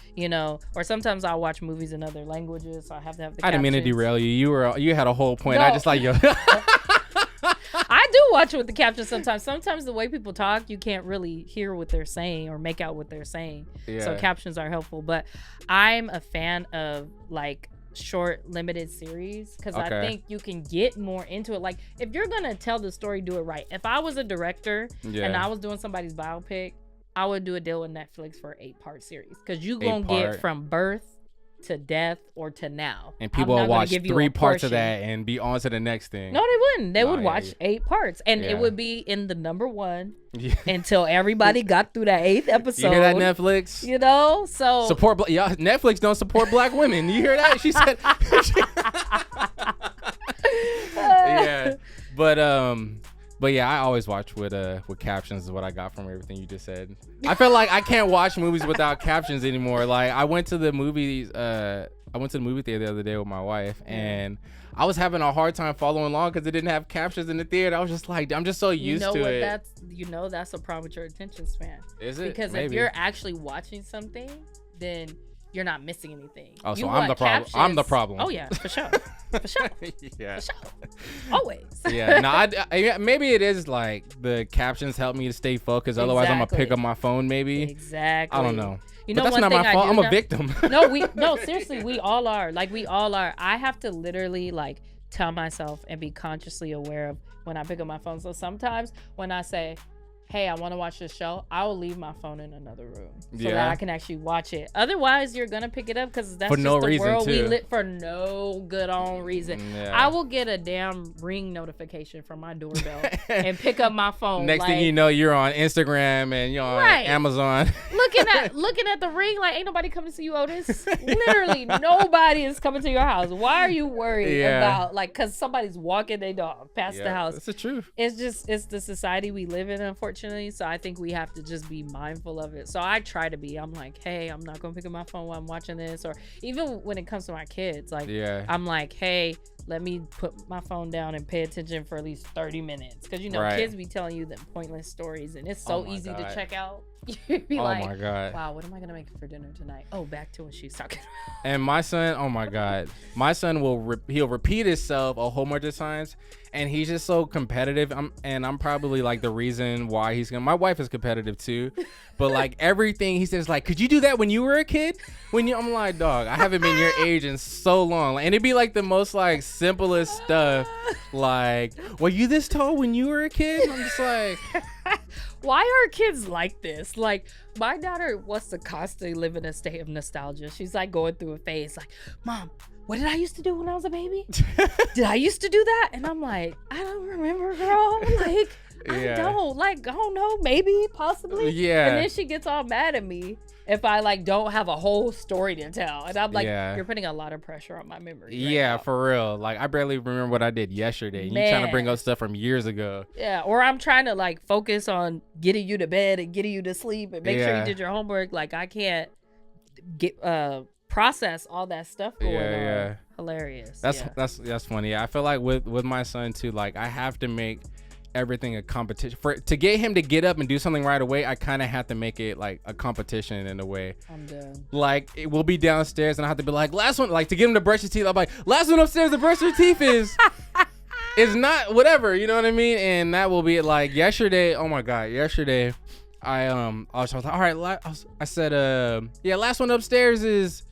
or sometimes I'll watch movies in other languages, so I have to have the captions. I didn't mean to derail you. You had a whole point. No. I just like yo. I do watch it with the captions sometimes. Sometimes the way people talk, you can't really hear what they're saying or make out what they're saying. So captions are helpful. But I'm a fan of like short limited series because I think you can get more into it. Like if you're gonna tell the story, do it right. If I was a director and I was doing somebody's biopic, I would do a deal with Netflix for an 8-part series because you gonna get from birth to death or to now. And people will watch 3 parts of that and be on to the next thing. No, they wouldn't. They would watch 8 parts. And it would be in the number 1 until everybody got through that 8th episode. You hear that, Netflix? You know? So support y'all. Netflix don't support black women. You hear that? She said yeah. But yeah, I always watch with captions is what I got from everything you just said. I feel like I can't watch movies without captions anymore. Like I went to the movies I went to the movie theater the other day with my wife, and I was having a hard time following along because it didn't have captions in the theater. I was just like, I'm just so used to it. That's a problem with your attention span. Is it? Because if you're actually watching something, then you're not missing anything. Oh, so I'm the problem. I'm the problem. Oh yeah, for sure. For sure. Yeah. For sure. Always. Yeah. No, maybe it is like the captions help me to stay focused. Otherwise, I'm gonna pick up my phone. Maybe. Exactly. I don't know. You know, but that's not my fault. I'm a victim. No, seriously, we all are. Like we all are. I have to literally like tell myself and be consciously aware of when I pick up my phone. So sometimes when I say, hey, I want to watch this show, I will leave my phone in another room so that I can actually watch it. Otherwise, you're going to pick it up because that's for just no the world we live for no good on reason. Yeah. I will get a damn Ring notification from my doorbell and pick up my phone. Next thing you know, you're on Instagram and you're on Amazon. looking at the Ring like, ain't nobody coming to see you, Otis. Literally, nobody is coming to your house. Why are you worried about, like, because somebody's walking their dog past the house? That's the truth. It's the society we live in, unfortunately. So I think we have to just be mindful of it. So I try to be. I'm like, hey, I'm not gonna pick up my phone while I'm watching this. Or even when it comes to my kids, like, I'm like, hey, let me put my phone down and pay attention for at least 30 minutes. Because kids be telling you them pointless stories, and it's so easy to check out. You'd be like, my God. Wow, what am I gonna make for dinner tonight? Oh, back to what she's talking about. And my son, oh my God, my son he'll repeat himself a whole bunch of times, and he's just so competitive. I'm probably like the reason why he's gonna. My wife is competitive too, but like everything he says, like, could you do that when you were a kid? I'm like, dog, I haven't been your age in so long, and it'd be like the most like simplest stuff, like, were you this tall when you were a kid? I'm just like. Why are kids like this? Like, my daughter wants to constantly live in a state of nostalgia. She's like going through a phase like, Mom, what did I used to do when I was a baby? Did I used to do that? And I'm like, I don't remember, girl. Like, I don't know, maybe, possibly. Yeah. And then she gets all mad at me if I like don't have a whole story to tell. And I'm like, you're putting a lot of pressure on my memory. Yeah, for real. Like, I barely remember what I did yesterday. You trying to bring up stuff from years ago. Yeah, or I'm trying to like focus on getting you to bed and getting you to sleep and make sure you did your homework. Like, I can't get process all that stuff going on. Yeah. Hilarious. That's funny. I feel like with my son too, like I have to make everything a competition to get him to get up and do something right away. I kind of have to make it like a competition in a way. I'm done. Like, we'll be downstairs and I have to be like, last one, like, to get him to brush his teeth. I'm like, last one upstairs to brush your teeth is not whatever, you know what I mean? And that will be like yesterday. Oh my God, yesterday I was like, all right, I said last one upstairs is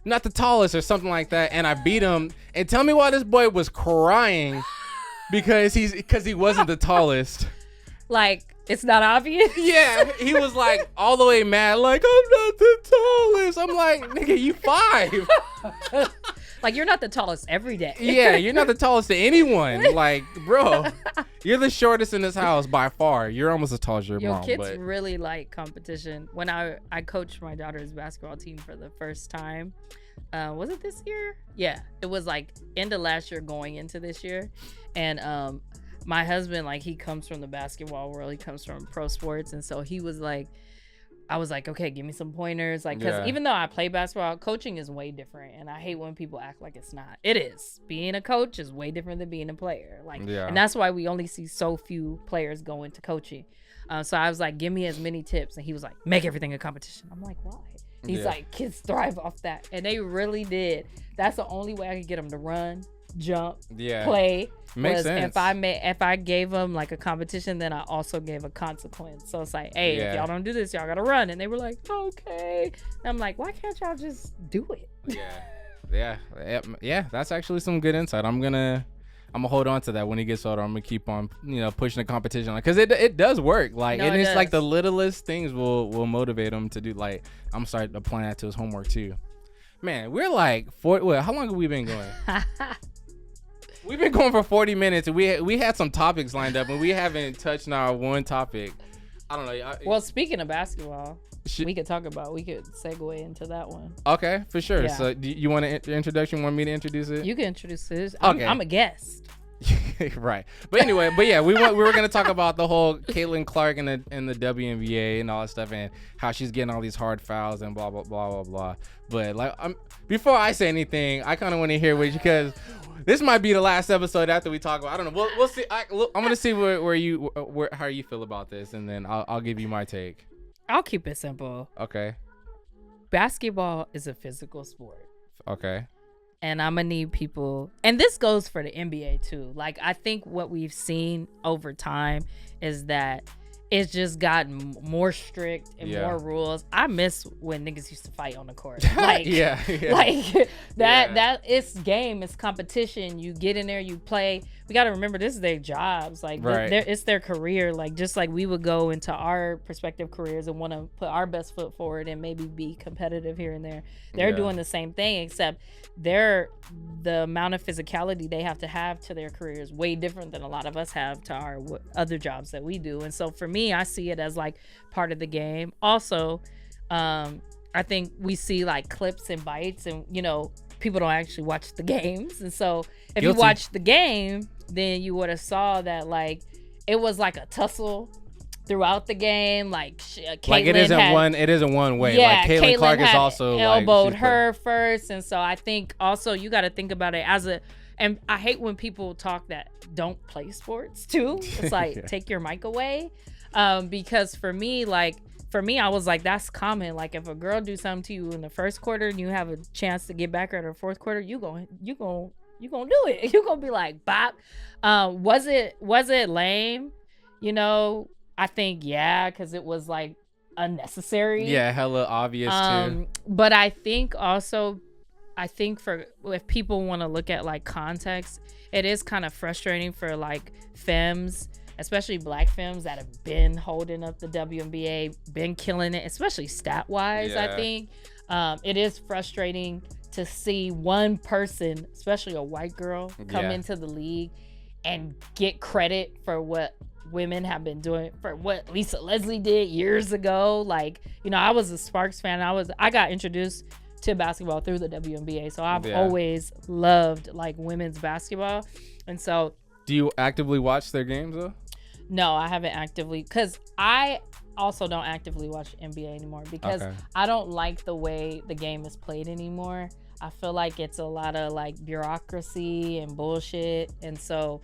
not the tallest or something like that, and I beat him. And tell me why this boy was crying. Because he wasn't the tallest. Like, it's not obvious? Yeah, he was like all the way mad, like, I'm not the tallest. I'm like, nigga, you 5. Like, you're not the tallest every day. Yeah, you're not the tallest to anyone. Like, bro, you're the shortest in this house by far. You're almost as tall as your mom. Kids really like competition. When I coached my daughter's basketball team for the first time, was it this year? Yeah, it was like end of last year going into this year. And my husband, like, he comes from the basketball world. He comes from pro sports. And so he was like, I was like, okay, give me some pointers. Like, because even though I play basketball, coaching is way different. And I hate when people act like it's not. It is. Being a coach is way different than being a player. Like, and that's why we only see so few players go into coaching. So I was like, give me as many tips. And he was like, make everything a competition. I'm like, why? He's like, kids thrive off that. And they really did. That's the only way I could get them to run, jump, play. Makes sense. If I gave them like a competition, then I also gave a consequence. So it's like, hey, if y'all don't do this, y'all gotta run. And they were like, okay. And I'm like, why can't y'all just do it? Yeah. That's actually some good insight. I'm gonna hold on to that when he gets older. I'm gonna keep on, pushing the competition, because it does work. Like, and it's like the littlest things will motivate him to do. Like, I'm starting to apply that to his homework too. Man, we're like how long have we been going? We've been going for 40 minutes, and we had some topics lined up, and we haven't touched our one topic. I don't know. Well, speaking of basketball, we could segue into that one. Okay, for sure. Yeah. So, do you want an introduction? Want me to introduce it? You can introduce this. Okay. I'm a guest. Right. But anyway, we were gonna talk about the whole Caitlin Clark and the WNBA and all that stuff, and how she's getting all these hard fouls and blah blah blah blah blah. But like, before I say anything, I kind of want to hear what you, because this might be the last episode after we talk about. I don't know. We'll see. I'm gonna see how you feel about this, and then I'll give you my take. I'll keep it simple. Okay. Basketball is a physical sport. Okay. And I'm going to need people, and this goes for the NBA too. Like, I think what we've seen over time is that it's just gotten more strict and more rules. I miss when niggas used to fight on the court. Like, like that it's game, it's competition. You get in there, you play. We got to remember, this is their jobs. Like, it's their career. Like, just like we would go into our prospective careers and want to put our best foot forward and maybe be competitive here and there. They're doing the same thing, except the amount of physicality they have to their careers way different than a lot of us have to our other jobs that we do. And so for me, I see it as like part of the game. Also, I think we see like clips and bites, and people don't actually watch the games. And so if you watch the game, then you would have saw that like it was like a tussle throughout the game. Like it isn't one way. Yeah, like Caitlin Clark is also elbowed her first, and so I think also you got to think about it and I hate when people talk that don't play sports too. It's like take your mic away, because for me, I was like, that's common. Like, if a girl do something to you in the first quarter and you have a chance to get back her in the fourth quarter, you gonna do it. You gonna be like, bop. Was it lame? I think because it was like unnecessary. Yeah, hella obvious too. But I think also, for if people want to look at like context, it is kind of frustrating for like femmes, especially black femmes that have been holding up the WNBA, been killing it, especially stat wise. I think it is frustrating to see one person, especially a white girl, come into the league and get credit for what women have been doing, for what Lisa Leslie did years ago. Like, I was a Sparks fan. I got introduced to basketball through the WNBA, so I've always loved like women's basketball. And so, do you actively watch their games though? No, I haven't actively, because I also don't actively watch NBA anymore, because I don't like the way the game is played anymore. I feel like it's a lot of like bureaucracy and bullshit, and so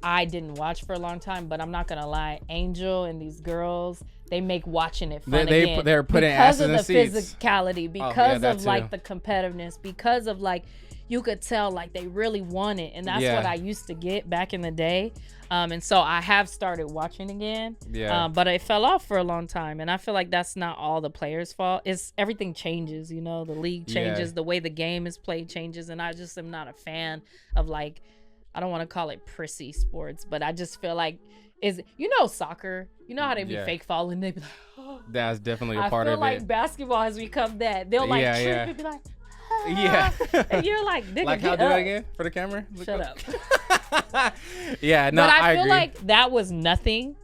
I didn't watch for a long time. But I'm not gonna lie, Angel and these girls, they make watching it fun again. They're putting ass in the seats. Because of the physicality, because of like the competitiveness, because of like you could tell like they really want it, and that's what I used to get back in the day. And so I have started watching again. But it fell off for a long time, and I feel like that's not all the players' fault. It's everything changes, the league changes, the way the game is played changes, and I just am not a fan of like, I don't want to call it prissy sports, but I just feel like soccer, how they be fake falling, they be like, oh. That's definitely a part of it. I feel like basketball has become that. They'll like trip and be like, and you're like, nigga, like, how do it again for the camera? Shut up. But I feel agree. like that was nothing.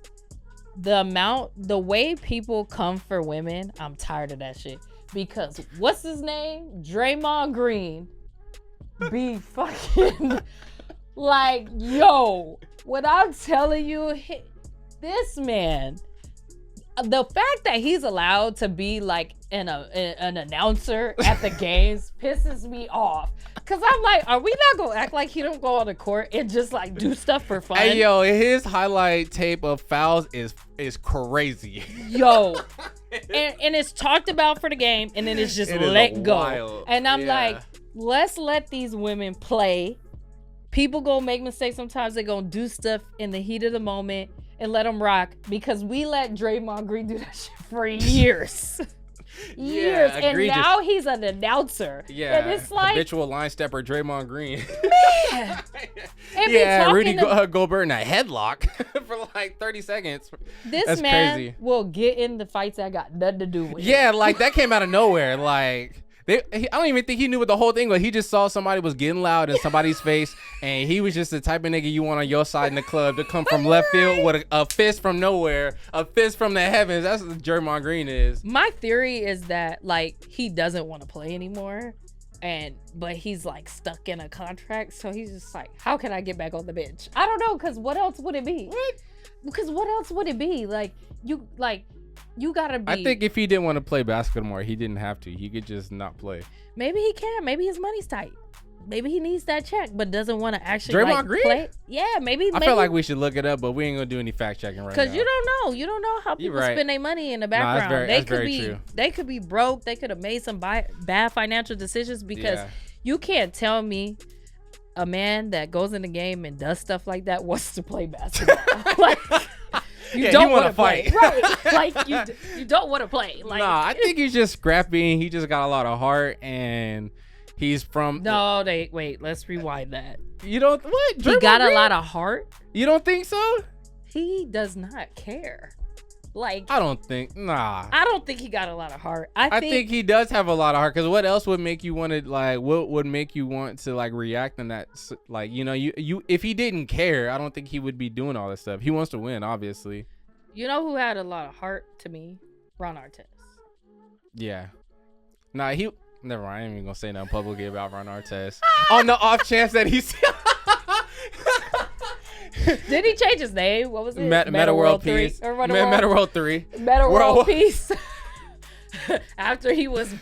The way people come for women, I'm tired of that shit. Because what's his name? Draymond Green be fucking like, yo, what I'm telling you, this man, the fact that he's allowed to be like an announcer at the games pisses me off. Cause I'm like, are we not gonna act like he don't go on the court and just like do stuff for fun? Hey yo, his highlight tape of fouls is crazy. Yo, and it's talked about for the game, and then it's just let go. Wild. And I'm like, let's let these women play. People gonna make mistakes sometimes. They're gonna do stuff in the heat of the moment, and let them rock, because we let Draymond Green do that shit for years. Years. And now he's an announcer. Yeah. And it's like habitual line stepper Draymond Green. Man. Rudy Gobert in a headlock for like 30 seconds. That's man crazy. Will get in the fights that got nothing to do with him. Like that came out of nowhere. Like, I don't even think he knew what the whole thing was. He just saw somebody was getting loud in somebody's face, and he was just the type of nigga you want on your side in the club to come from left field with a fist from nowhere, a fist from the heavens. That's what Draymond Green is. My theory is that like he doesn't want to play anymore, but he's like stuck in a contract, so he's just like, how can I get back on the bench? I don't know, because what else would it be? What? Because what else would it be? You gotta be. I think if he didn't want to play basketball more, he didn't have to. He could just not play. Maybe he can. Maybe his money's tight. Maybe he needs that check, but doesn't want to actually Draymond Green? play. Yeah, maybe. I feel like we should look it up, but we ain't gonna do any fact checking right now. Because you don't know. You don't know how people spend their money in the background. That's very true. They could be broke. They could have made some bad financial decisions because you can't tell me a man that goes in the game and does stuff like that wants to play basketball. Like, you don't want to play. Right. Like, you don't want to play. Like, nah, I think he's just scrappy. He just got a lot of heart, and he's from... No, wait, let's rewind that. You don't... What? He got a lot of heart? You don't think so? He does not care. Like, I don't think... Nah. I don't think he got a lot of heart. I think he does have a lot of heart, because what else would make you want to, like, what would make you want to, like, react in that, like, you know, you if he didn't care, I don't think he would be doing all this stuff. He wants to win, obviously. You know who had a lot of heart to me? Ron Artest. Yeah. Nah, never mind. I ain't even gonna say nothing publicly about Ron Artest. On the off chance that he's... Did he change his name? What was it? Meta World Peace. Meta World 3. Meta World Peace. After he was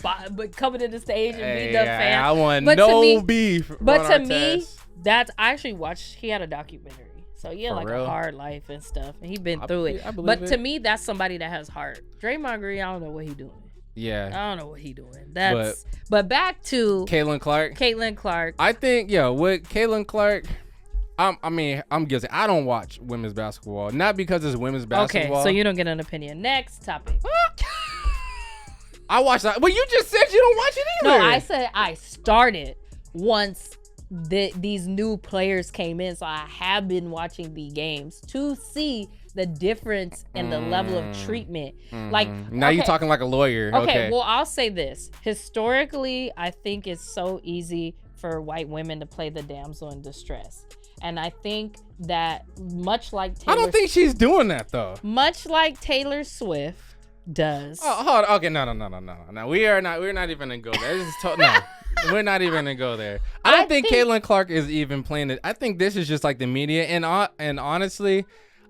coming to the stage and beating up fans. I want no beef. But to me, I actually watched. He had a documentary. So he had like a hard life and stuff, and he's been through it. But to me, that's somebody that has heart. Draymond Green, I don't know what he doing. Yeah, I don't know what he doing. But back to Caitlin Clark. I think with Caitlin Clark, I'm guilty. I don't watch women's basketball, not because it's women's basketball. Okay, so you don't get an opinion. Next topic. I watch that. Well, you just said you don't watch it either. No, I said I started once these new players came in, so I have been watching the games to see the difference in the level of treatment. Like now you're talking like a lawyer. Okay, well, I'll say this. Historically, I think it's so easy for white women to play the damsel in distress. And I think that much like I don't think she's doing that though. Much like Taylor Swift does. Oh, hold on. Okay, no. We're not even gonna go there. This is no. We're not even gonna go there. I don't think Caitlin Clark is even playing it. I think this is just like the media, and honestly,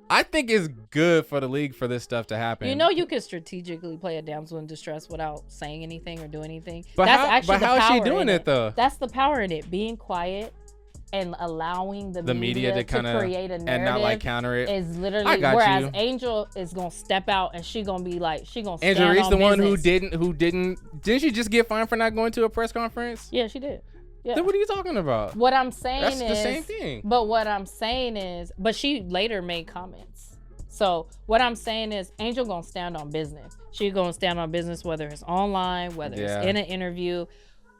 I think it's good for the league for this stuff to happen. You know, you could strategically play a damsel in distress without saying anything or doing anything. But how is she doing it though? That's the power in it. Being quiet and allowing the media to kind of create a narrative and not like counter it is literally. Whereas Angel is gonna step out and she gonna be like, she gonna stand Angel Reese, on the business. one who didn't she just get fined for not going to a press conference? Yeah, she did. Yeah. Then what are you talking about? What I'm saying That's is the same thing. But what I'm saying is, but she later made comments. So what I'm saying is, Angel gonna stand on business. She gonna stand on business, whether it's online, whether it's in an interview.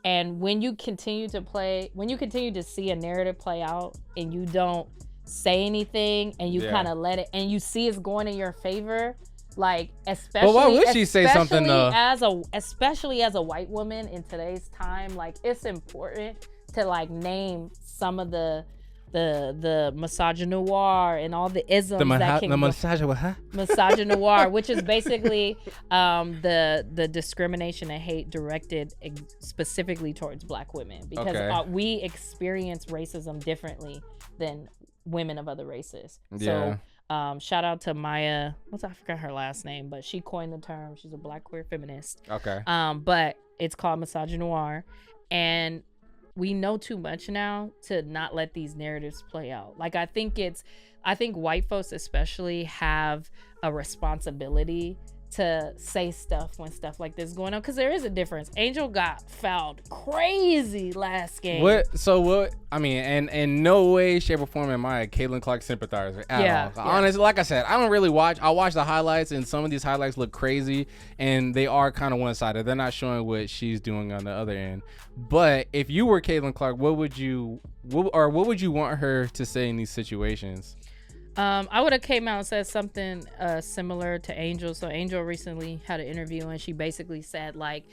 And when you continue to see a narrative play out and you don't say anything and you kind of let it, and you see it's going in your favor, like especially. But why would she say something though? Especially as a white woman in today's time, like it's important to like name some of the misogynoir and all the isms misogynoir, which is basically the discrimination and hate directed specifically towards Black women, because we experience racism differently than women of other races. So shout out to Maya, I forgot her last name, but she coined the term. She's a Black queer feminist. But it's called misogynoir, and we know too much now to not let these narratives play out. Like I think white folks especially have a responsibility to say stuff when stuff like this is going on, because there is a difference. Angel got fouled crazy last game. I mean, and in no way, shape, or form am I a Caitlin Clark sympathizer at all. Honestly, like I said, I don't really watch. I watch the highlights, and some of these highlights look crazy, and they are kind of one-sided. They're not showing what she's doing on the other end. But if you were Caitlin Clark, what would you want her to say in these situations? I would have came out and said something similar to Angel. So Angel recently had an interview and she basically said, like,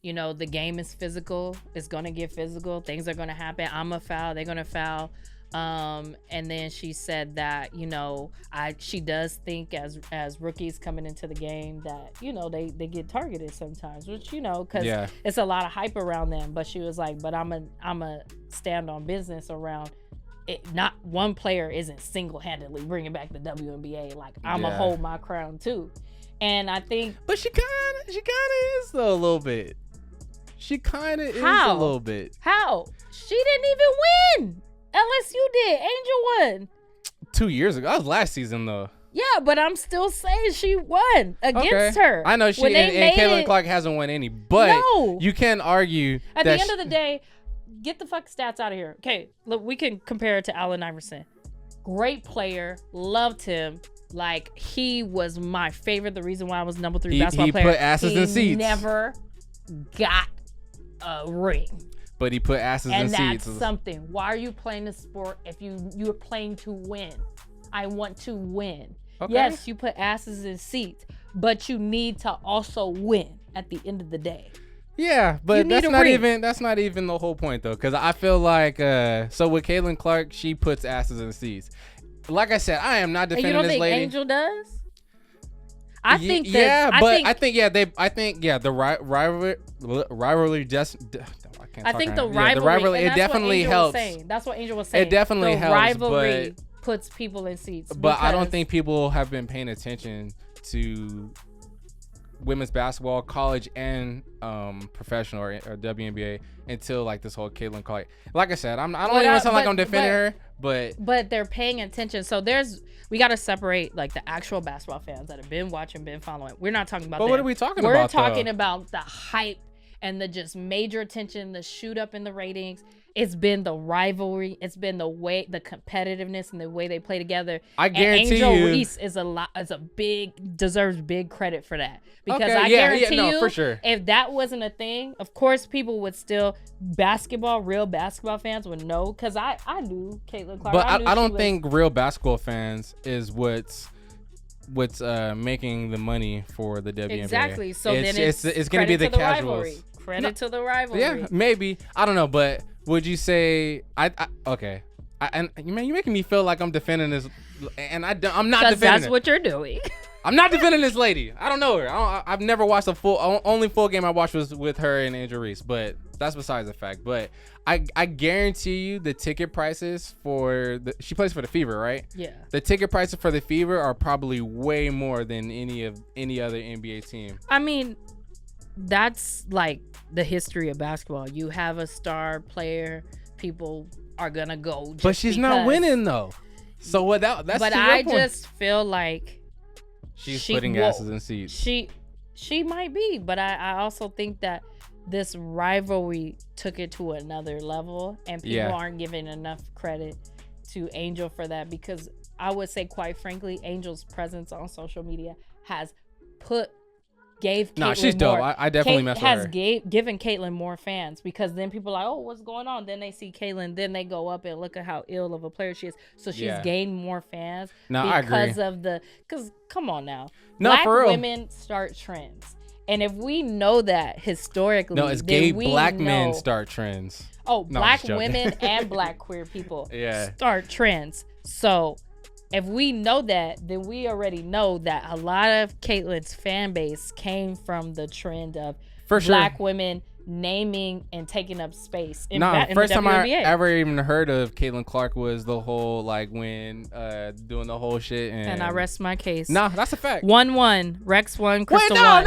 you know, the game is physical. It's going to get physical. Things are going to happen. I'm a foul. They're going to foul. And then she said that, you know, she does think as rookies coming into the game that, you know, they get targeted sometimes, which, you know, because it's a lot of hype around them. But she was like, but I'm a stand on business around it. Not one player isn't single-handedly bringing back the WNBA. Like, I'm gonna hold my crown too. And I think, but she kind of is though, a little bit. She kind of is a little bit. How? She didn't even win. LSU did. Angel won 2 years ago. That was last season though. Yeah, but I'm still saying she won against her. I know she and Caitlin Clark hasn't won any, but you can argue at the end of the day. Get the fuck stats out of here. Okay, look, we can compare it to Allen Iverson. Great player, loved him. Like, he was my favorite. The reason why I was number 3 basketball player. He put asses in seats. He never got a ring. But he put asses in seats. And that's something. Why are you playing the sport if you're playing to win? I want to win. Okay. Yes, you put asses in seats, but you need to also win at the end of the day. Yeah, but that's not even the whole point though, because I feel like so with Caitlin Clark, she puts asses in seats. Like I said, I am not defending this lady. You don't think Angel does? I think the rivalry just. I think the rivalry it definitely helps. That's what Angel was saying. It definitely helps. Rivalry puts people in seats. But I don't think people have been paying attention to women's basketball, college and professional or WNBA until like this whole Caitlin Clark. Like I said, I don't even sound like I'm defending her, but they're paying attention. So we got to separate like the actual basketball fans that have been watching, been following. We're not talking about. But what are we talking about? We're talking about the hype and the just major attention, the shoot up in the ratings. It's been the rivalry. It's been the way, the competitiveness, and the way they play together. I guarantee Angel you, Reese deserves big credit for that, because I guarantee you, for sure. If that wasn't a thing, of course people would still real basketball fans would know, because I knew Caitlin Clark. But I don't think real basketball fans is what's making the money for the WNBA. Exactly. So it's going to be the casuals. Credit to the rivalry. Yeah, maybe. I don't know, but would you say okay? And you're making me feel like I'm defending this, and I'm not defending. Because that's what you're doing. I'm not defending this lady. I don't know her. I've never watched only full game I watched was with her and Angel Reese, but that's besides the fact. But I guarantee you the ticket prices she plays for the Fever, right? Yeah. The ticket prices for the Fever are probably way more than any other NBA team. I mean, that's like the history of basketball. You have a star player, people are gonna go. But she's not winning though. So that's. But I just feel like she's putting asses in seats. She might be, but I also think that this rivalry took it to another level, and people aren't giving enough credit to Angel for that, because I would say, quite frankly, Angel's presence on social media has gave Caitlin she's dope. I definitely mess with her. Given Caitlin more fans, because then people are like, oh, what's going on? Then they see Caitlin, then they go up and look at how ill of a player she is. So she's gained more fans because of because come on now. Black women start trends. And if we know that historically, no, it's gay black men start trends. Oh, black women and black queer people start trends. So if we know that, then we already know that a lot of Caitlin's fan base came from the trend of black women naming and taking up space. First time I ever even heard of Caitlin Clark was the whole when doing the whole shit. And I rest my case. No, that's a fact. 1-1. Rex 1, Krystle 1. Hell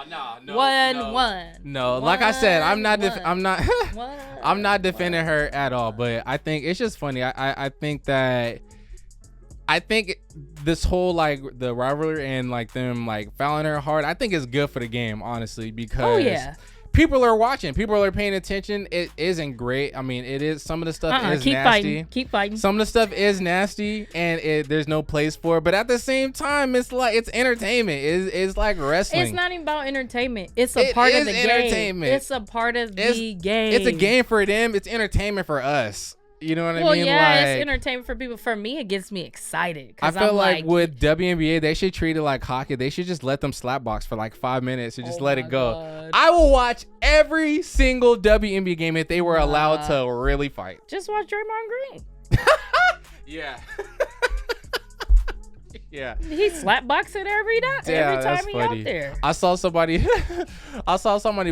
no. 1-1. No, like I said, I'm not defending her at all, but I think it's just funny. I think this whole the rivalry and them fouling her hard, I think it's good for the game, honestly, because people are watching, people are paying attention. It isn't great. I mean, it is, some of the stuff is nasty. Keep fighting. Some of the stuff is nasty, and there's no place for it. But at the same time, it's entertainment. It's like wrestling. It's not even about entertainment. It's a part of the game. It's a part of the game. It's a game for them. It's entertainment for us. You know what I mean? Well, yeah, like, it's entertainment for people. For me, it gets me excited. I feel like with WNBA, they should treat it like hockey. They should just let them slap box for like 5 minutes and just let it go. God. I will watch every single WNBA game if they were allowed to really fight. Just watch Draymond Green. Yeah. Yeah. He slap boxing every time he out there. I saw somebody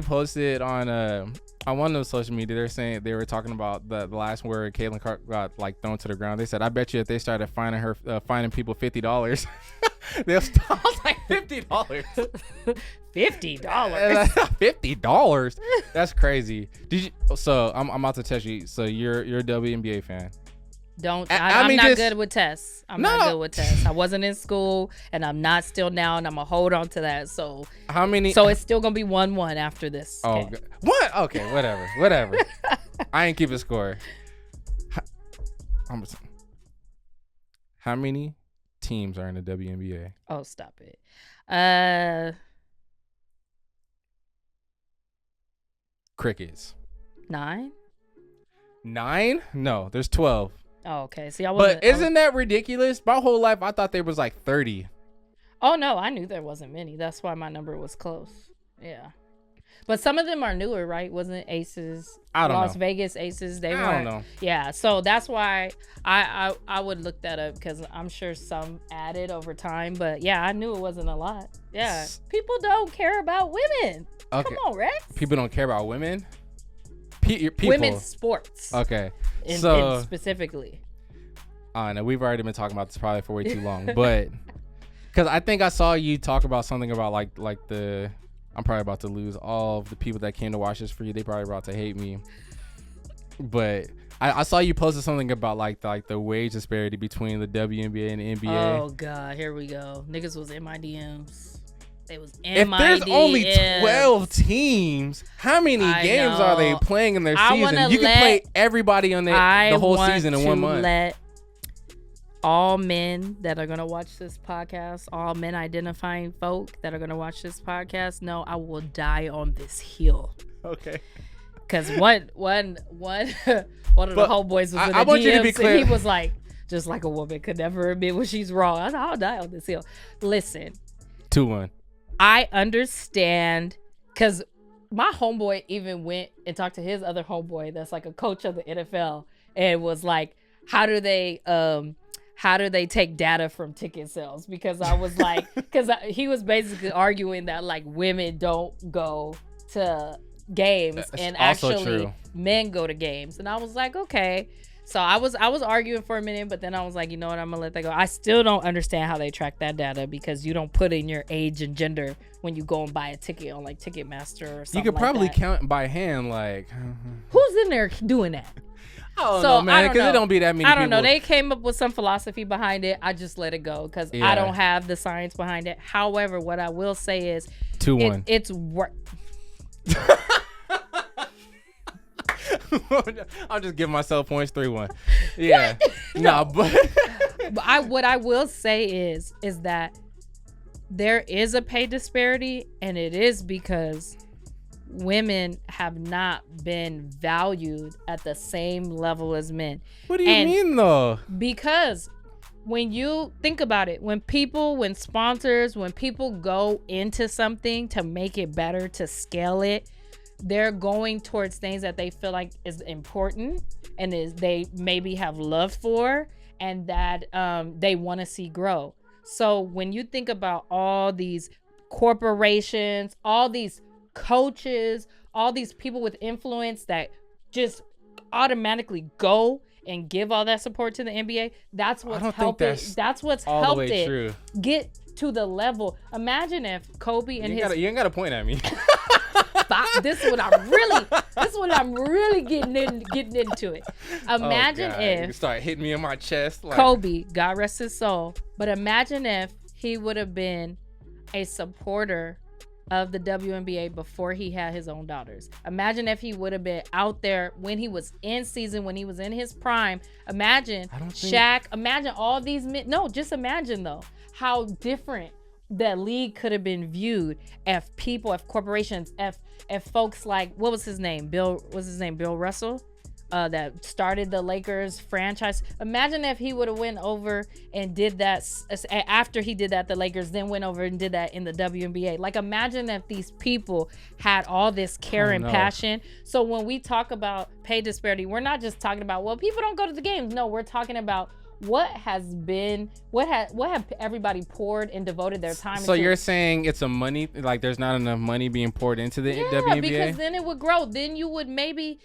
posted on one of the social media. They're saying they were talking about the last where Caitlin Clark got like thrown to the ground. They said, I bet you if they started finding people $50, they'll stop. I was like, $50. $50. $50. That's crazy. Did you? So I'm about to test you. So you're a WNBA fan. I'm not good with tests. I'm not good with tests. I wasn't in school, and I'm not still now, and I'm gonna hold on to that. So how many? So it's still gonna be 1-1 after this. Oh, okay. What? Okay, whatever. I ain't keeping score. How many teams are in the WNBA? Oh, stop it. 9? 9? No, there's 12. Oh, okay. See, but isn't that ridiculous? My whole life, I thought there was like 30. Oh, no, I knew there wasn't many. That's why my number was close. Yeah. But some of them are newer, right? Wasn't Aces? I don't know. Las Vegas Aces. I don't know. Yeah. So that's why I would look that up because I'm sure some added over time. But yeah, I knew it wasn't a lot. Yeah. People don't care about women. Okay. Come on, Rex. People don't care about women? People. Women's sports. Okay. In specifically. I know we've already been talking about this probably for way too long, but because I think I saw you talk about something about like I'm probably about to lose all of the people that came to watch this for you. They probably about to hate me, but I saw you posted something about like the wage disparity between the WNBA and the NBA. Oh God, here we go. Niggas was in my DMs. They was in my DMs. If there's only 12 teams, how many games are they playing in their season? You can play everybody on the whole season in 1 month. Let all men that are gonna watch this podcast, all men identifying folk that are gonna watch this podcast, know I will die on this hill. Okay. Because one of the homeboys was in the DMs, want you to be clear. And he was like, just like a woman could never admit when she's wrong. I said, I'll die on this hill. Listen. 2-1. I understand, because my homeboy even went and talked to his other homeboy that's like a coach of the NFL and was like, how do they take data from ticket sales? Because I was like, because he was basically arguing that like women don't go to games and actually men go to games. And I was like, okay. So I was arguing for a minute, but then I was like, you know what, I'm gonna let that go. I still don't understand how they track that data because you don't put in your age and gender when you go and buy a ticket on like Ticketmaster or something. You could probably count by hand, like who's in there doing that? I don't know, man, because it don't be that many people. I don't know. They came up with some philosophy behind it. I just let it go because I don't have the science behind it. However, what I will say is 2-1. It's work. I'll just give myself points. 3-1. Yeah. No, but what I will say is that there is a pay disparity, and it is because women have not been valued at the same level as men. What do you mean though? Because when you think about it, when sponsors, when people go into something to make it better, to scale it, they're going towards things that they feel like is important and they maybe have love for and that they want to see grow. So when you think about all these corporations, all these coaches, all these people with influence that just automatically go and give all that support to the NBA, that's what's helped it. That's what's helped it get to the level. Imagine if Kobe and you ain't got to point at me. This is what I'm really getting into it. Imagine if you start hitting me in my chest. Like... Kobe, God rest his soul, but imagine if he would have been a supporter of the WNBA before he had his own daughters. Imagine if he would have been out there when he was in season, when he was in his prime. Imagine Shaq. Imagine all these men. No, just imagine though how different the league could have been viewed if corporations, if folks like, what was his name? Bill Russell that started the Lakers franchise. Imagine if he would have went over and did that after he did that, the Lakers then went over and did that in the WNBA. Like, imagine if these people had all this care and passion. So when we talk about pay disparity, we're not just talking about, well, people don't go to the games. No, we're talking about what have everybody poured and devoted their time into. So you're saying it's a money, like there's not enough money being poured into the WNBA? Because then it would grow. Then you would maybe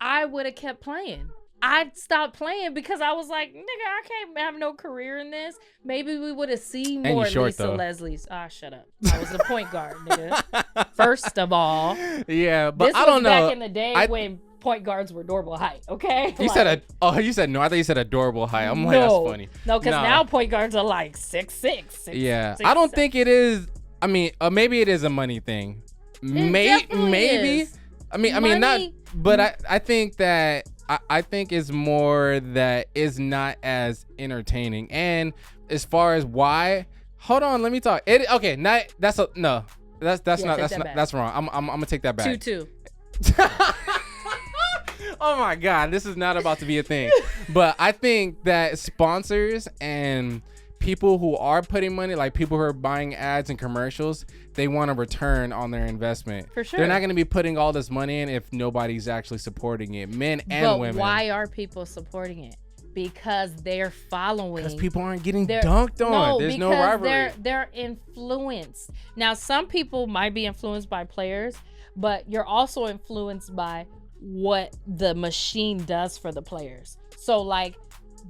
I would have kept playing. I stopped playing because I was like, nigga, I can't have no career in this. Maybe we would have seen more Lisa Leslie's. Shut up. I was a point guard, nigga. First of all. Yeah, but I don't know. Back in the day when point guards were adorable height, okay? You said you said no. I thought you said adorable height. I'm like, that's funny. No, because now point guards are like 6'6". Yeah, I don't think it is. I mean, maybe it is a money thing. Maybe. Is. I mean, not. But I think that I think it's more that it's not as entertaining. And as far as why, hold on, let me talk. That's wrong. I'm gonna take that back. 2-2. Oh my God, this is not about to be a thing. But I think that sponsors and people who are putting money, like people who are buying ads and commercials, they want a return on their investment. For sure. They're not going to be putting all this money in if nobody's actually supporting it, men and women. But why are people supporting it? Because they're following. Because people aren't getting dunked on. No, there's no rivalry. They're influenced. Now, some people might be influenced by players, but you're also influenced by what the machine does for the players. So like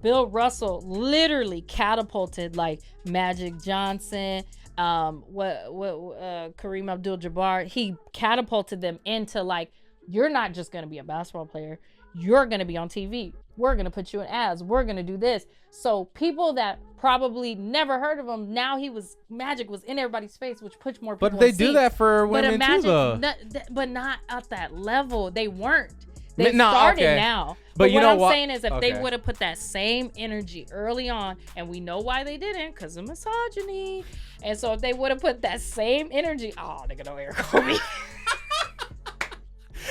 Bill Russell literally catapulted like Magic Johnson, Kareem Abdul-Jabbar. He catapulted them into like, you're not just going to be a basketball player. You're going to be on TV. We're going to put you in ads. We're going to do this. So people that probably never heard of him, now Magic was in everybody's face, which puts more people But they do that for women too, though. But not at that level. They weren't. They started now. But you what know I'm what? saying is if they would have put that same energy early on, and we know why they didn't, because of misogyny. And so if they would have put that same energy, nigga, don't air call me.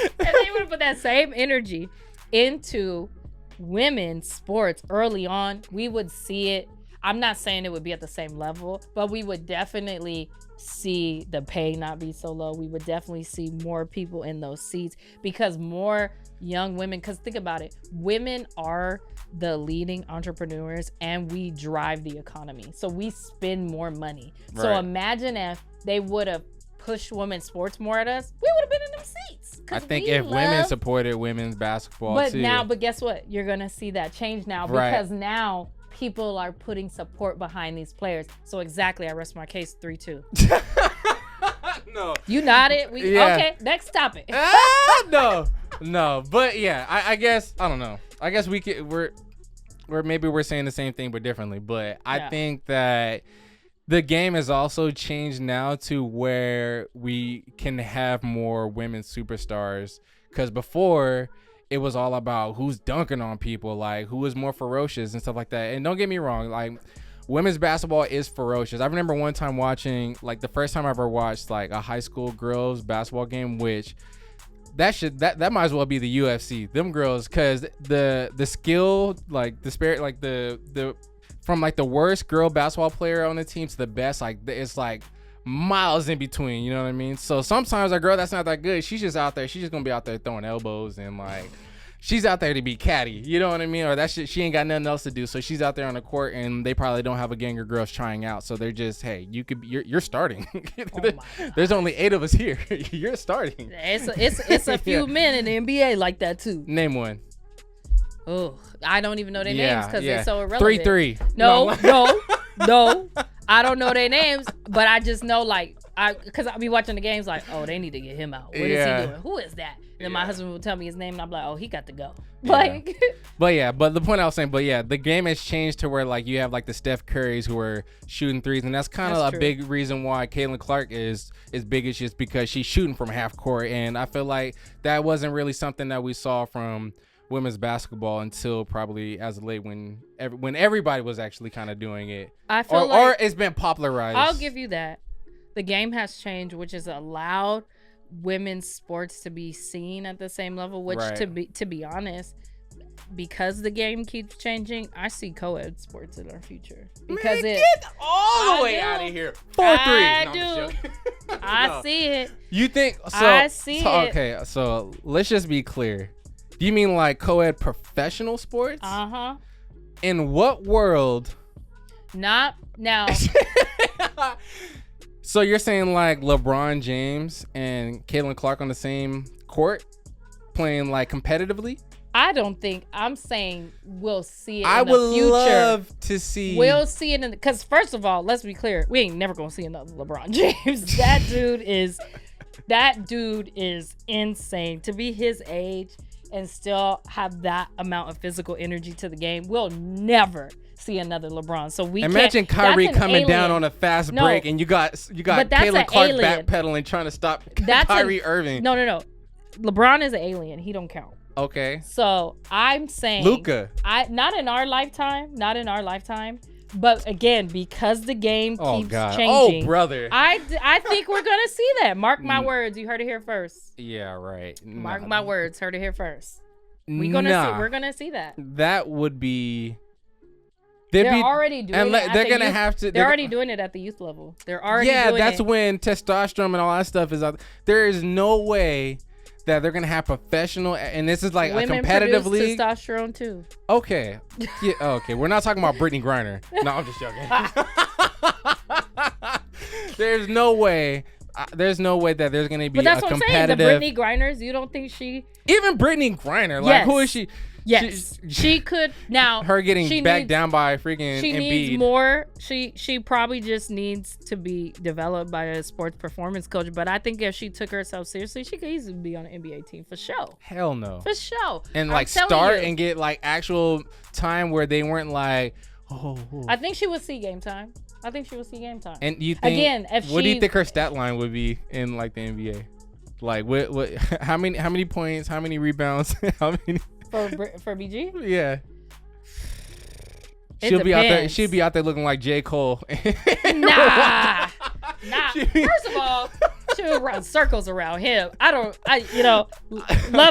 If they would have put that same energy into women's sports early on, we would see it. I'm not saying it would be at the same level, but we would definitely see the pay not be so low. We would definitely see more people in those seats because more young women, because think about it, women are the leading entrepreneurs and we drive the economy. So we spend more money. Right. So imagine if they would have pushed women's sports more at us, we would have been in them seats. I think if women supported women's basketball but guess what? You're going to see that change now because now people are putting support behind these players. So exactly, I rest my case 3-2. No. You nodded. Okay, next topic. No. But yeah, I guess, I don't know. I guess we're saying the same thing but differently. But I think that the game has also changed now to where we can have more women superstars. Because before, it was all about who's dunking on people, like who is more ferocious and stuff like that. And don't get me wrong, like women's basketball is ferocious. I remember one time watching, like the first time I ever watched like a high school girls basketball game, which that might as well be the UFC. Them girls, because the skill, like the spirit, like the from like the worst girl basketball player on the team to the best, like it's like miles in between, you know what I mean? So sometimes a girl that's not that good, she's just out there, she's just gonna be out there throwing elbows and like she's out there to be catty, you know what I mean? Or that shit, she ain't got nothing else to do, so she's out there on the court and they probably don't have a gang of girls trying out, so they're just, hey, you're starting. There's only 8 of us here. You're starting. It's a few men in the NBA like that too. Name one. Oh, I don't even know their names because they're so irrelevant. 3-3. No. I don't know their names, but I just know because I'll be watching the games like, oh, they need to get him out. What is he doing? Who is that? And then my husband will tell me his name and I'm like, oh, he got to go. But the point I was saying, the game has changed to where like you have like the Steph Currys who are shooting threes, and that's kind of a big reason why Caitlin Clark is big, is just because she's shooting from half court, and I feel like that wasn't really something that we saw from women's basketball until probably as of late when everybody was actually kind of doing it. I feel or it's been popularized. I'll give you that. The game has changed, which has allowed women's sports to be seen at the same level, which Right. to be honest, because the game keeps changing, I see co-ed sports in our future. Because Man, it get all the way out of here. 4-3. I No, I'm just do. joking. I No. see it. You think so? I see it. Okay, so let's just be clear. Do you mean like co-ed professional sports? Uh-huh. In what world? Not now. So you're saying like LeBron James and Caitlin Clark on the same court playing like competitively? I don't think. I'm saying we'll see it I in the would future. love to see. We'll see it in because first of all, let's be clear, we ain't never gonna see another LeBron James. That dude is insane. To be his age and still have that amount of physical energy to the game, we'll never see another LeBron. So we imagine Kyrie coming down on a fast break and you got Caitlin Clark backpedaling trying to stop Kyrie Irving. No. LeBron is an alien. He don't count. Okay. So I'm saying Luka. Not in our lifetime. But again, because the game keeps changing. Oh, brother. I think we're gonna see that. Mark my words. You heard it here first. Yeah, right. Mark my words. Heard it here first. We're gonna see that. That would be. They're already doing it. They're gonna have to. They're already doing it at the youth level. They're already. Yeah, doing that's it. when testosterone and all that stuff is out. There is no way that they're gonna have professional, and this is like women a competitive produce league. Testosterone too. Okay, yeah, okay. We're not talking about Brittany Griner. No, I'm just joking. There's no way. There's no way that there's gonna be but that's a what I'm competitive. saying. The Brittany Griners, you don't think she? Even Brittany Griner, like who is she? Yes, she could now. Her getting backed down by freaking She Embiid. needs more. She probably just needs to be developed by a sports performance coach. But I think if she took herself seriously, she could easily be on an NBA team for sure. Hell no. For sure. And like start and get like actual time where they weren't like, oh. I think she would see game time. And you think again, what do you think her stat line would be in like the NBA? Like what how many points, how many rebounds, how many for BG? Yeah. She'd be out there looking like J. Cole. Nah. First of all, she would run circles around him. Love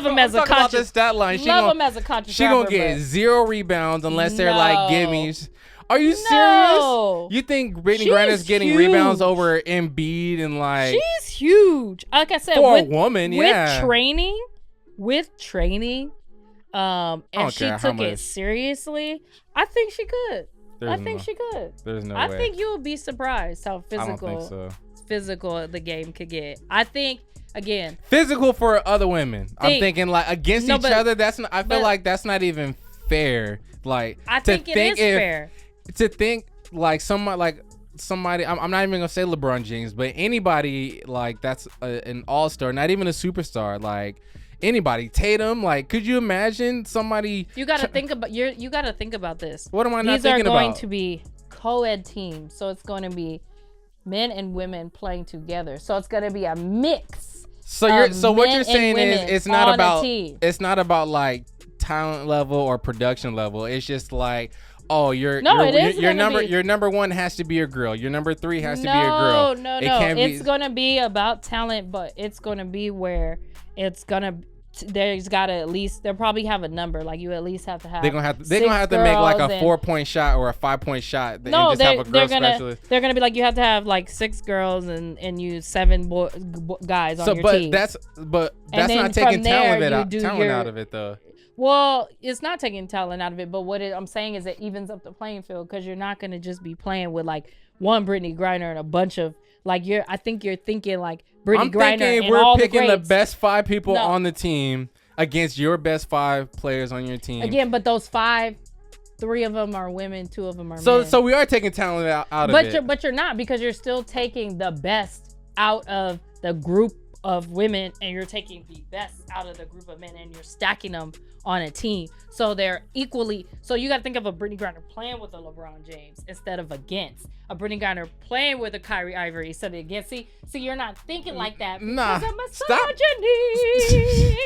him as a conscious stat line. She gonna get 0 rebounds unless they're like gimmies. Are you serious? You think Brittany Griner's getting rebounds over Embiid and like? She's huge. Like I said, for a woman, yeah. With training, and she took it seriously. I think she could. She could. There's no way. I think you would be surprised how physical. I don't think so. Physical the game could get. I think again. Physical for other women. I'm thinking like against each other. That's not. I feel like that's not even fair. Like I think it is fair. To think like somebody, I'm not even gonna say LeBron James, but anybody like that's an all-star, not even a superstar, like anybody, Tatum, like could you imagine somebody? You gotta think about this. What am I not These thinking about? These are going to be co-ed teams, so it's going to be men and women playing together. So it's going to be a mix. So what you're saying is it's not about like talent level or production level. It's just like. Oh, your number 1 has to be a girl. Your number 3 has to be a girl. No. It's gonna be about talent, but it's gonna be where it's gonna. They'll probably have a number. Like you at least have to have. They're gonna have to make like a 4-point shot or a 5-point shot. No, have a girl specialist. They're gonna be like you have to have like 6 girls and use 7 guys on your team. That's not taking talent out of it though. Well, it's not taking talent out of it, but what I'm saying is it evens up the playing field because you're not going to just be playing with like one Brittany Griner and a bunch of like I think you're thinking like Brittany Griner and all the greats. We're picking the best 5 people on the team against your best 5 players on your team. Again, but those 5, 3 of them are women, 2 of them are men. So we are taking talent out of it. But you're not because you're still taking the best out of the group of women and you're taking the best out of the group of men and you're stacking them on a team so they're equally. So you got to think of a Brittany Griner playing with a LeBron James instead of against a Brittany Griner playing with a Kyrie Irving instead of against. See, you're not thinking like that because of misogyny.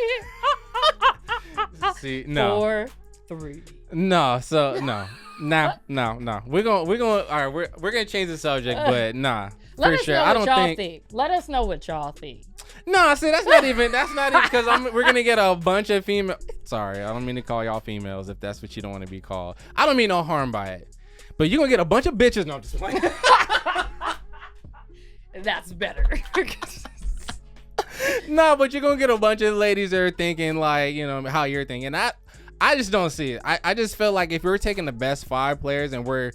See, no. 3. No, so no. We're going all right, we're going to change the subject, but nah. Let for us sure. know I what don't y'all think. Let us know what y'all think. No, see, that's not even because we're going to get a bunch of female. Sorry, I don't mean to call y'all females if that's what you don't want to be called. I don't mean no harm by it. But you're going to get a bunch of bitches. No, I'm just playing. That's better. No, but you're going to get a bunch of ladies that are thinking like, you know, how you're thinking. I just don't see it. I just feel like if we're taking the best 5 players and we're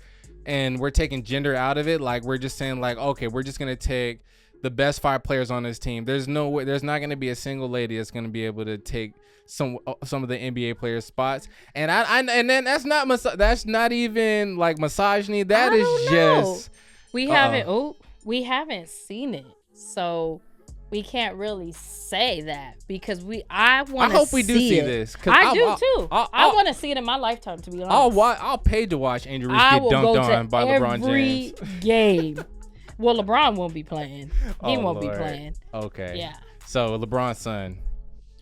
taking gender out of it, like we're just saying like, okay, we're just going to take the best 5 players on this team. There's no way, there's not going to be a single lady that's going to be able to take some of the NBA players' spots. And and then that's not even like misogyny. That is just we haven't seen it. So we can't really say that because I hope we do see this. I do too. I want to see it in my lifetime, to be honest. I'll pay to watch Angel Reese get dunked on by LeBron James. Every game. Well, LeBron won't be playing. He won't be playing. Okay. Yeah. So LeBron's son.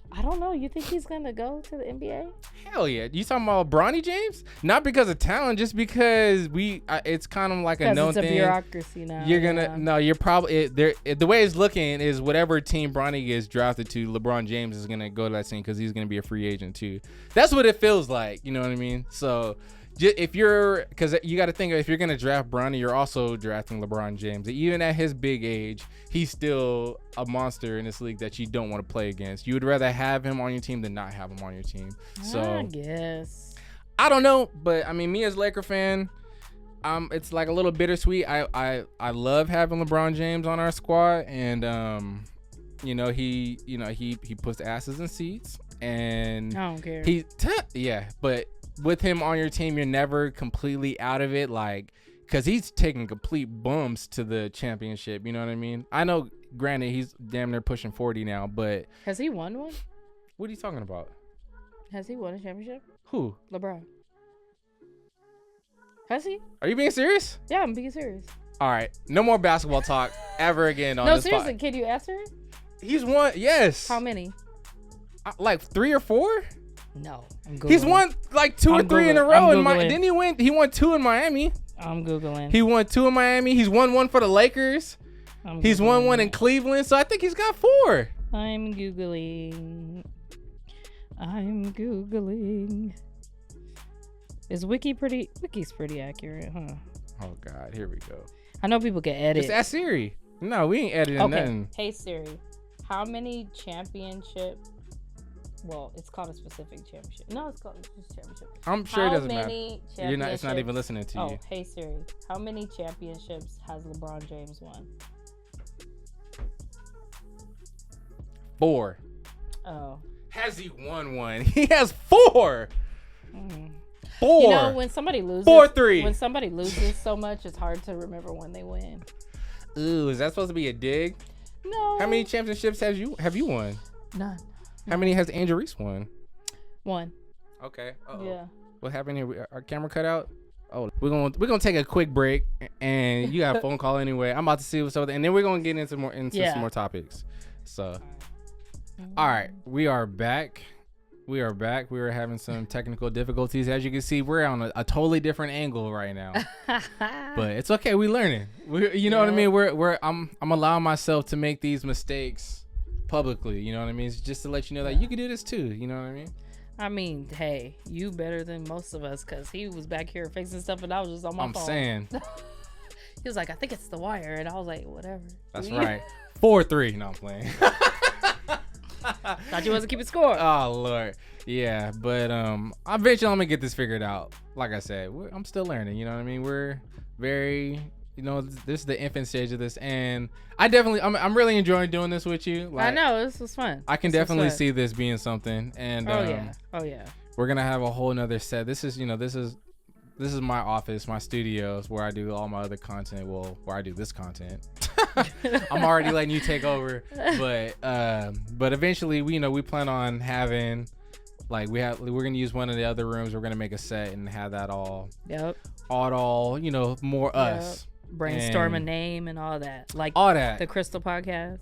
I don't know. You think he's gonna go to the NBA? Hell yeah! You talking about Bronny James? Not because of talent, just because it's kind of like a known thing. It's a bureaucracy now. You're gonna no. You're probably the way it's looking is whatever team Bronny gets drafted to, LeBron James is gonna go to that team because he's gonna be a free agent too. That's what it feels like. You know what I mean? So. Because you got to think if you're gonna draft Bronny, you're also drafting LeBron James. Even at his big age, he's still a monster in this league that you don't want to play against. You would rather have him on your team than not have him on your team. So I guess I don't know, but I mean, me as a Laker fan, it's like a little bittersweet. I love having LeBron James on our squad, and he puts asses in seats, and I don't care. But with him on your team, you're never completely out of it, like, because he's taking complete bumps to the championship. You know what I mean? I know, granted, he's damn near pushing 40 now, but has he won one? What are you talking about? Has he won a championship? Who? LeBron. Has he? Are you being serious? Yeah, I'm being serious. All right, no more basketball talk ever again on this. No, seriously, can you answer it? He's won. Yes. How many? Like 3 or 4. No, I'm Googling. He's won like 2 or 3 in a row. Didn't he win? He won 2 in Miami. I'm Googling. He won 2 in Miami. He's won 1 for the Lakers. He's won 1 in Cleveland. So I think he's got 4. I'm Googling. Is Wiki's pretty accurate, huh? Oh God, here we go. I know people can edit. Just ask Siri. No, we ain't editing nothing. Hey Siri, how many championship? Well, it's called a specific championship. No, it's called just championship. I'm sure it doesn't matter. It's not even listening to you. Oh, hey Siri, how many championships has LeBron James won? 4. Oh. Has he won 1? He has 4. 4. You know, when somebody loses 4-3. When somebody loses so much, it's hard to remember when they win. Ooh, is that supposed to be a dig? No. How many championships have you won? None. How many has Angel Reese won? 1. Okay. Uh-oh. Yeah. What happened here? Our camera cut out. Oh, we're gonna take a quick break, and you got a phone call anyway. I'm about to see what's up, and then we're gonna get into some more topics. So, all right, we are back. We were having some technical difficulties. As you can see, we're on a totally different angle right now. But it's okay. We learning. You know what I mean? I'm allowing myself to make these mistakes publicly. You know what I mean? It's just to let you know that you can do this too. You know what I mean? I mean, hey, you better than most of us, because he was back here fixing stuff and I was just on my phone. I'm saying. He was like, I think it's the wire. And I was like, whatever. That's right. 4-3. No, I'm playing. Thought you wasn't keeping score. Oh Lord, yeah, but eventually I'm gonna get this figured out. Like I said, I'm still learning. You know what I mean? We're very, this is the infant stage of this, and I'm really enjoying doing this with you. Like, I know, this was fun. I can definitely see this being something, and oh yeah, we're gonna have a whole nother set. This is my office, my studios, where I do all my other content. Well, where I do this content. I'm already letting you take over, but eventually we plan on having, like, we're gonna use one of the other rooms. We're gonna make a set and have that all more us, brainstorm a name and all that, like all that, the Krystle podcast.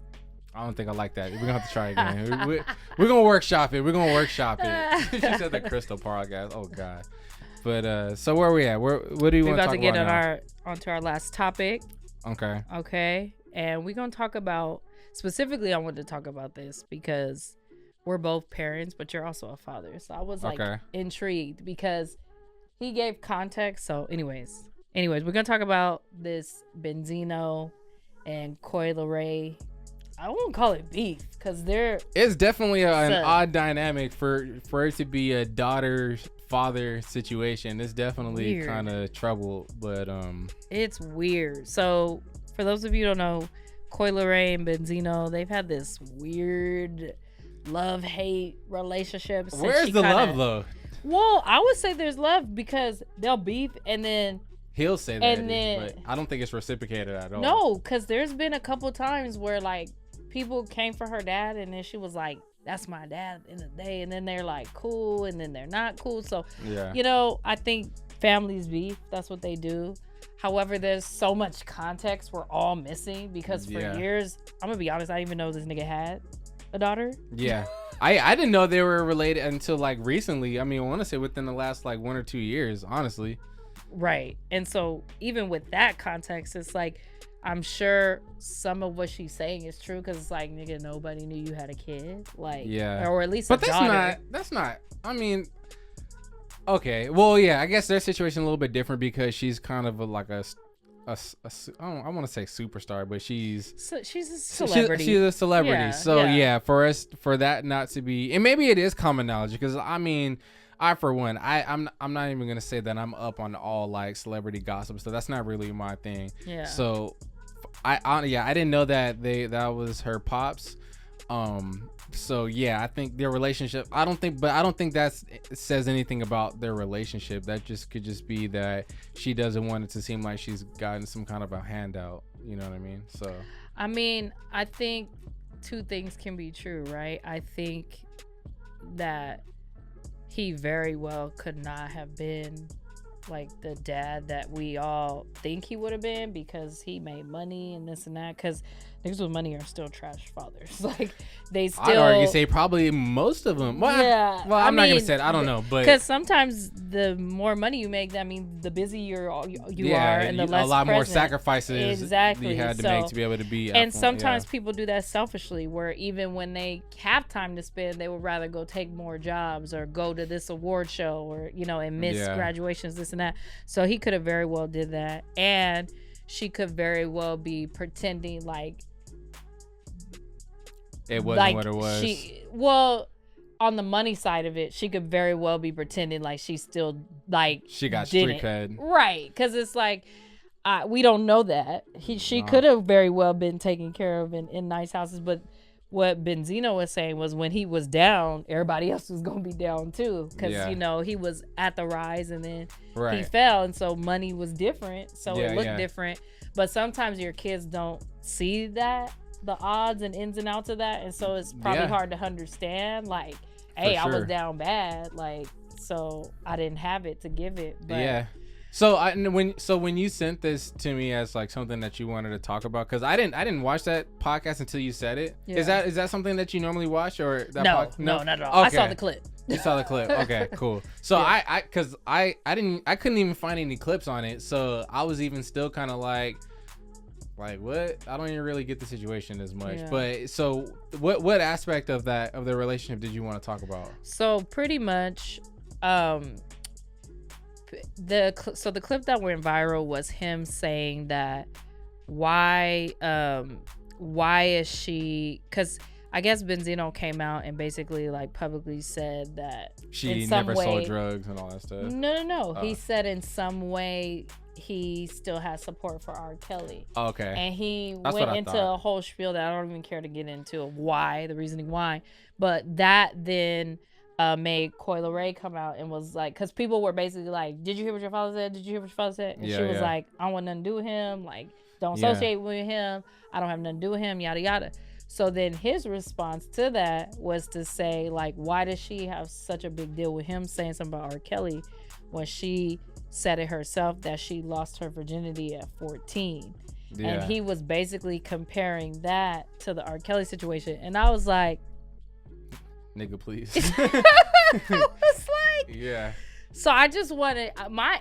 I don't think I like that. We're gonna have to try again. We're gonna workshop it. She said the Krystle podcast. Oh God. But so where are we at? What do you want to talk about? We're about to get onto our last topic. Okay. And we're gonna talk about specifically. I wanted to talk about this because we're both parents, but you're also a father. So I was like intrigued because he gave context. So, anyways, we're gonna talk about this Benzino and Coyle Ray. I won't call it beef because it's definitely an odd dynamic for it to be a daughter-father situation. It's definitely kind of trouble, but it's weird. So for those of you who don't know, Coyle Ray and Benzino, they've had this weird love-hate relationship. Where's the love though? Well, I would say there's love because they'll beef and then he'll say that, but I don't think it's reciprocated at all. No, because there's been a couple times where like people came for her dad and then she was like, that's my dad in the day, and then they're like cool and then they're not cool. So I think families beef, that's what they do. However, there's so much context we're all missing because for years, I'm gonna be honest, I didn't even know this nigga had a daughter. I didn't know they were related until like recently. I mean, I want to say within the last like 1 or 2 years, honestly. Right. And so even with that context, it's like, I'm sure some of what she's saying is true because it's like, nigga, nobody knew you had a kid. Like, or at least a daughter. That's not, I mean, okay. Well, yeah, I guess their situation a little bit different because she's kind of like I want to say superstar, but she's a celebrity. She's a celebrity. For that not to be, and maybe it is common knowledge because I mean, for one, I'm not even gonna say that I'm up on all like celebrity gossip, so that's not really my thing. Yeah. So, I didn't know that that was her pops. So yeah, I think their relationship. I don't think that says anything about their relationship. That could just be that she doesn't want it to seem like she's gotten some kind of a handout. You know what I mean? So. I mean, I think two things can be true, right? I think that he very well could not have been like the dad that we all think he would have been because he made money and this and that. Because niggas with money are still trash fathers. Like they still. I'd argue say probably most of them. Well, yeah. I'm not gonna say it. I don't know, but because sometimes the more money you make, that means the busier you are, and the less a lot present. more sacrifices exactly you had to make to be able to be. And sometimes people do that selfishly, where even when they have time to spend, they would rather go take more jobs or go to this award show or and miss graduations, this and that. So he could have very well did that, and she could very well be pretending like it wasn't what it was. On the money side of it, she could very well be pretending like she still like she got street cred, right? Because it's like we don't know that she could have very well been taken care of in nice houses, but what Benzino was saying was when he was down, everybody else was gonna be down too, because he was at the rise and then he fell, and so money was different, so it looked different. But sometimes your kids don't see that, the odds and ins and outs of that, and so it's probably hard to understand. Like, hey, I was down bad, like, so I didn't have it to give it. But So when you sent this to me as like something that you wanted to talk about, because I didn't watch that podcast until you said it. Yeah. Is that something that you normally watch or that no, not at all. Okay. I saw the clip. You saw the clip. Okay, cool. So I couldn't even find any clips on it, so I was even still kind of like what? I don't even really get the situation as much. Yeah. But so what aspect of the relationship did you want to talk about? So pretty much the clip that went viral was him saying that why is she, because I guess Benzino came out and basically like publicly said that she never sold drugs and all that stuff. No. He said in some way he still has support for R. Kelly. Okay. And he went into a whole spiel that I don't even care to get into of why, the reasoning why. But that then made Coyle Ray come out and was like, because people were basically like, did you hear what your father said? Did you hear what your father said? And she was like, I don't want nothing to do with him. Like, don't associate with him. I don't have nothing to do with him, yada, yada. So then his response to that was to say, like, why does she have such a big deal with him saying something about R. Kelly when she said it herself that she lost her virginity at 14? And he was basically comparing that to the R. Kelly situation. And I was like, nigga, please. I was like, yeah. So I just wanted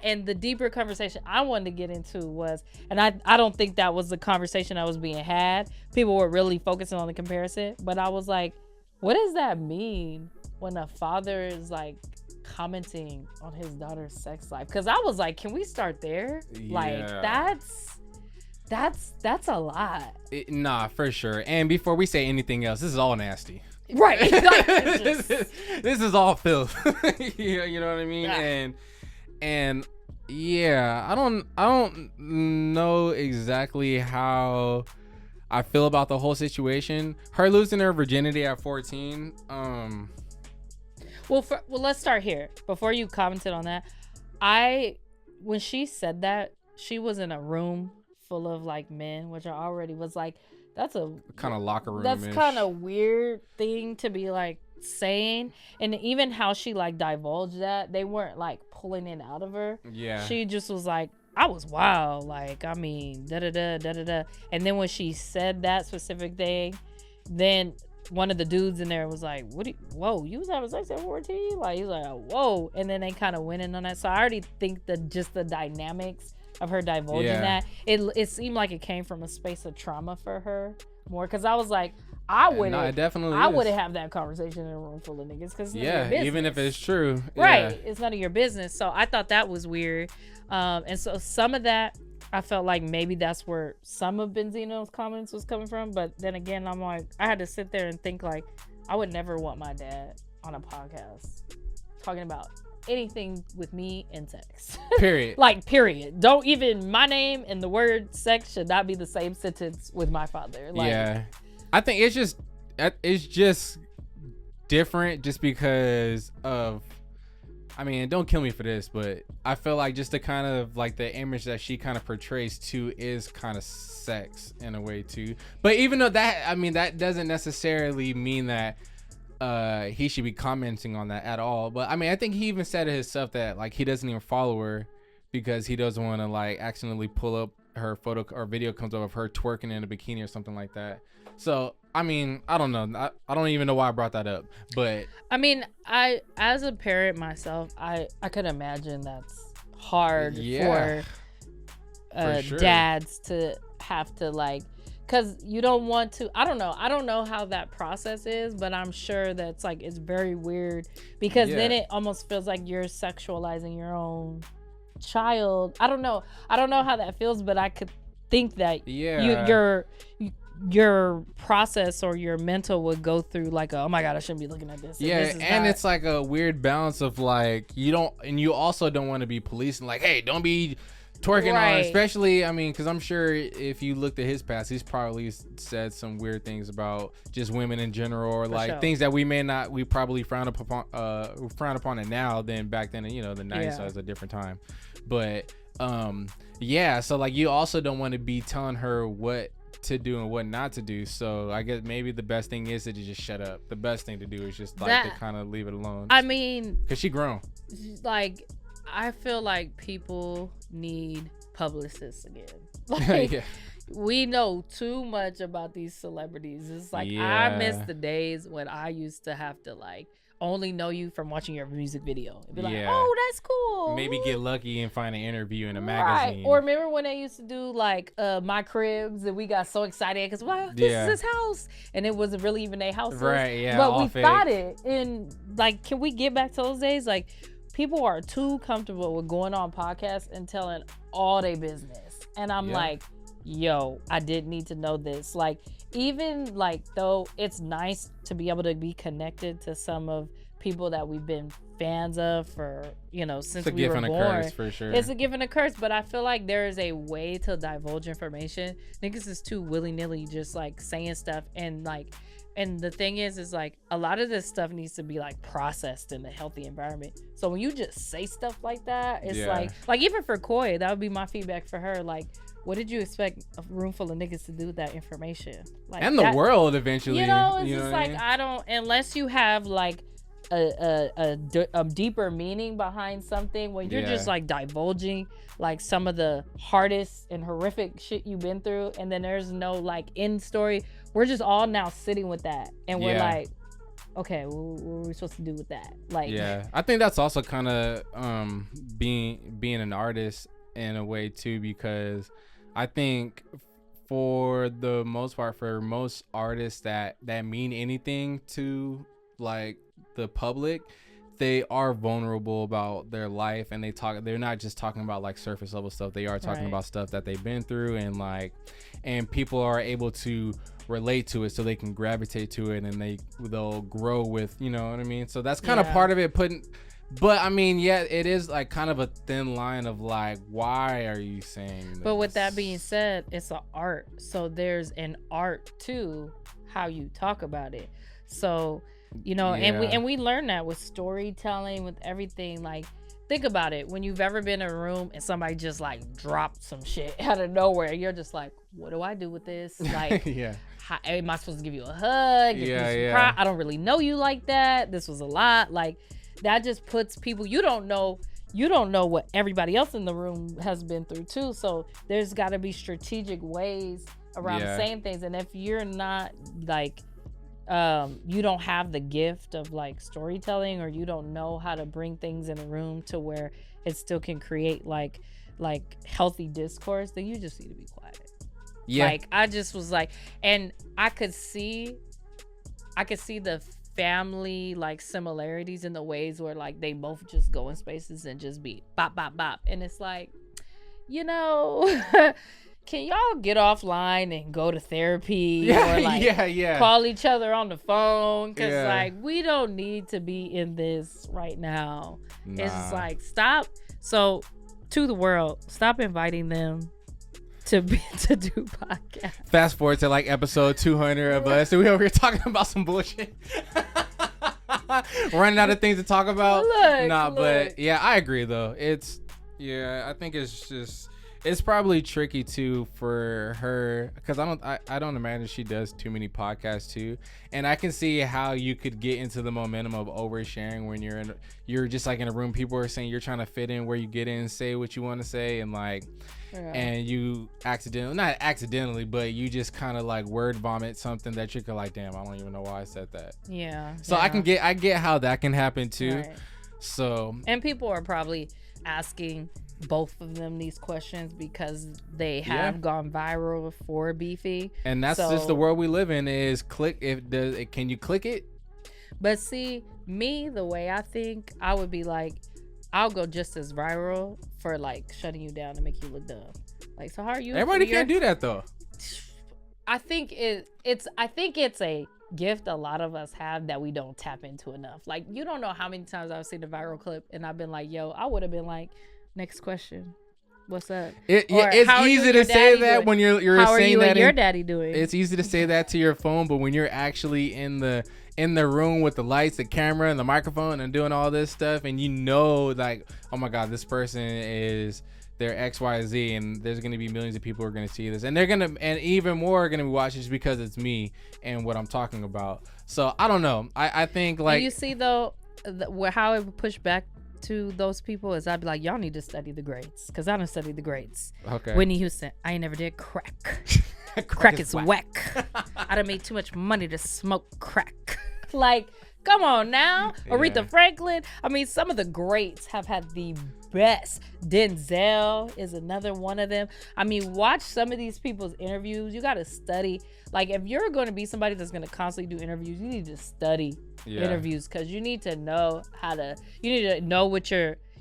and the deeper conversation I wanted to get into was, and I don't think that was the conversation that was being had. People were really focusing on the comparison, but I was like, what does that mean when a father is like commenting on his daughter's sex life? Because I was like, can we start there? Yeah. Like that's a lot. Nah, for sure. And before we say anything else, this is all nasty. Right. This is all filth. You know what I mean? Yeah. And yeah, I don't know exactly how I feel about the whole situation. Her losing her virginity at 14. Well, let's start here. Before you commented on that, when she said that, she was in a room full of like men, which I already was like, that's a kind of locker room. That's kind of weird thing to be like saying. And even how she like divulged that, they weren't like pulling it out of her. Yeah. She just was like, I was wild. Like, I mean, da da da da da da. And then when she said that specific thing, then one of the dudes in there was like, whoa, you was having sex at 14? Like, he's like, whoa. And then they kind of went in on that. So I already think that just the dynamics of her divulging that, it seemed like it came from a space of trauma for her more. Because I was like, I wouldn't have that conversation in a room full of niggas. Because even if it's true. Right. Yeah. It's none of your business. So I thought that was weird. And so some of that, I felt like maybe that's where some of Benzino's comments was coming from. But then again, I'm like, I had to sit there and think like, I would never want my dad on a podcast talking about anything with me and sex. Period. Like, period. Don't even, my name and the word sex should not be the same sentence with my father. Like, yeah. I think it's just different just because of, I mean, don't kill me for this, but I feel like just the kind of like the image that she kind of portrays too is kind of sex in a way too. But even though that, I mean, that doesn't necessarily mean that he should be commenting on that at all. But I mean, I think he even said it himself that like he doesn't even follow her because he doesn't want to like accidentally pull up her photo or video comes up of her twerking in a bikini or something like that. So I mean, I don't know. I don't even know why I brought that up. But I mean, I as a parent myself, I could imagine that's hard for sure. Dads to have to like, because you don't want to, I don't know how that process is, but I'm sure that's like, it's very weird because then it almost feels like you're sexualizing your own child. I don't know how that feels, but I could think that your process or your mental would go through like oh my god, I shouldn't be looking at this. And it's like a weird balance of like, you also don't want to be policing like, hey, don't be twerking on, especially, I mean, because I'm sure if you looked at his past, he's probably said some weird things about just women in general, or like things that we probably frown upon it now than back then. You know, the 90s was a different time, but so like you also don't want to be telling her what to do and what not to do. So I guess maybe the best thing is to just shut up. The best thing to do is just like to kind of leave it alone. I mean, because she grown. Like, I feel like people need publicists again. Like, we know too much about these celebrities. It's like, I miss the days when I used to have to like only know you from watching your music video. It'd be like, oh, that's cool. Maybe get lucky and find an interview in a magazine. Or remember when they used to do like My Cribs and we got so excited because this is his house, and it wasn't really even their house. Right, yeah. But we thought it. And like, can we get back to those days? Like, people are too comfortable with going on podcasts and telling all their business. And I'm like, yo, I didn't need to know this. Like, even like, though it's nice to be able to be connected to some of people that we've been fans of for, since we were born. It's a gift and a curse, for sure. It's a gift and a curse, but I feel like there is a way to divulge information. Niggas is too willy-nilly just like saying stuff, and like, and the thing is like a lot of this stuff needs to be like processed in a healthy environment. So when you just say stuff like that, it's like even for Koi, that would be my feedback for her. Like, what did you expect a room full of niggas to do with that information? Like, and the world eventually. It's just like, I don't, unless you have like a deeper meaning behind something, when you're just like divulging like some of the hardest and horrific shit you've been through, and then there's no like end story. We're just all now sitting with that, and we're like, okay, what are we supposed to do with that? Like, yeah, I think that's also kind of being an artist in a way too, because I think for the most part, for most artists that mean anything to like the public, they are vulnerable about their life, and they're not just talking about like surface level stuff. They are talking about stuff that they've been through, and people are able to relate to it, so they can gravitate to it, and they'll grow with, you know what I mean? So that's kind of part of it, but I mean, it is like kind of a thin line of like, why are you saying this? But with that being said, it's an art, so there's an art to how you talk about it. So, you know, and we learn that with storytelling, with everything. Like, think about it, when you've ever been in a room and somebody just like dropped some shit out of nowhere, you're just like, what do I do with this? Like, how, am I supposed to give you a hug? Cry? I don't really know you like that. This was a lot. Like, that just puts people, you don't know what everybody else in the room has been through too. So there's got to be strategic ways around saying things. And if you're not like, you don't have the gift of like storytelling, or you don't know how to bring things in a room to where it still can create like healthy discourse, then you just need to be quiet. Like, I just was like, and I could see the family like similarities in the ways where like they both just go in spaces and just be bop bop bop, and it's like, you know, can y'all get offline and go to therapy or like call each other on the phone, because like we don't need to be in this right now. It's just like, stop. So to the world, stop inviting them to do podcasts. Fast forward to like episode 200 of us, and we over here talking about some bullshit. Running out of things to talk about. Look. But yeah, I agree though. I think it's probably tricky too for her, because I don't imagine she does too many podcasts too, and I can see how you could get into the momentum of oversharing when you're just like in a room, people are saying you're trying to fit in where you get in, say what you want to say, and like and you not accidentally, but you just kind of like word vomit something that you're like, damn, I don't even know why I said that. So I get how that can happen too. So, and people are probably asking both of them these questions because they have gone viral for beefy, and that's just the world we live in. Is can you click it? But see, me, the way I think, I would be like, I'll go just as viral for like shutting you down to make you look dumb. Like, so how are you? Everybody can't do that though. I think it's a gift a lot of us have that we don't tap into enough. Like, you don't know how many times I've seen a viral clip and I've been like, yo, I would have been like, next question, what's up? It's easy to say that when you're how saying are you that and your daddy doing. It's easy to say that to your phone, but when you're actually in the room with the lights, the camera, and the microphone, and doing all this stuff, and you know, like, oh my god, this person is their XYZ, and there's gonna be millions of people who are gonna see this, and and even more are gonna be watching just because it's me and what I'm talking about. So I don't know. I think like, you see though, how it would push back to those people is I'd be like, y'all need to study the greats, because I don't study the greats. Okay. Whitney Houston, I ain't never did crack. Crack is whack. I done made too much money to smoke crack. Like, come on now. Aretha Franklin. I mean, some of the greats have had the best. Denzel is another one of them. I mean, watch some of these people's interviews. You got to study. Like, if you're going to be somebody that's going to constantly do interviews, you need to study interviews, because you need to know you need to know what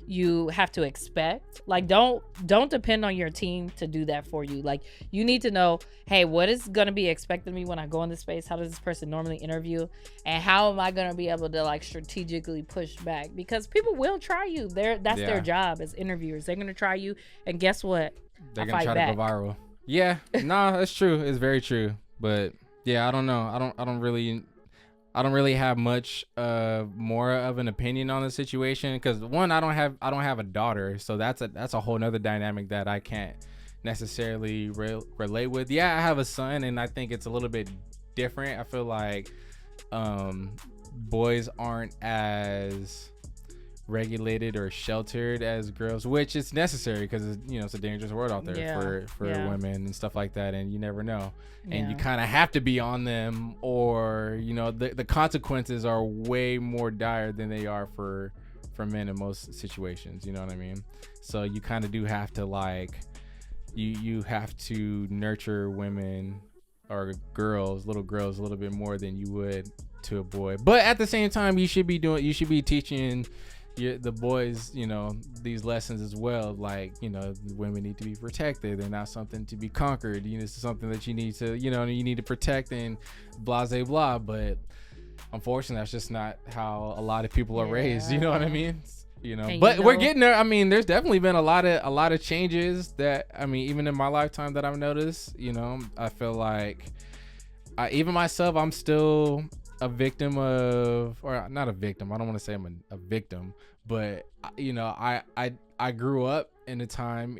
you have to expect. Like, don't depend on your team to do that for you. Like, you need to know, hey, what is going to be expected of me when I go in this space? How does this person normally interview? And how am I going to be able to like strategically push back? Because people will try you. That's their job as interviewers. They're going to try you, and guess what? They're going to try to go viral. Yeah, no, that's true. It's very true. But yeah, I don't know. I don't really have much more of an opinion on the situation, because one, I don't have a daughter, so that's a whole nother dynamic that I can't necessarily relate with. Yeah, I have a son, and I think it's a little bit different. I feel like boys aren't as regulated or sheltered as girls, which is necessary because it's a dangerous world out there for women and stuff like that, and you never know, and you kind of have to be on them, or the consequences are way more dire than they are for men in most situations. You know what I mean? So you kind of do have to you have to nurture women or little girls a little bit more than you would to a boy, but at the same time you should be teaching the boys, these lessons as well. Women need to be protected. They're not something to be conquered. It's something that you need to, protect and blah, blah, blah. But unfortunately, that's just not how a lot of people are raised. You know what I mean? But we're getting there. I mean, there's definitely been a lot of changes that, even in my lifetime that I've noticed. I feel like even myself, I'm still a victim of, or not a victim. I don't want to say I'm a victim, but I grew up in a time,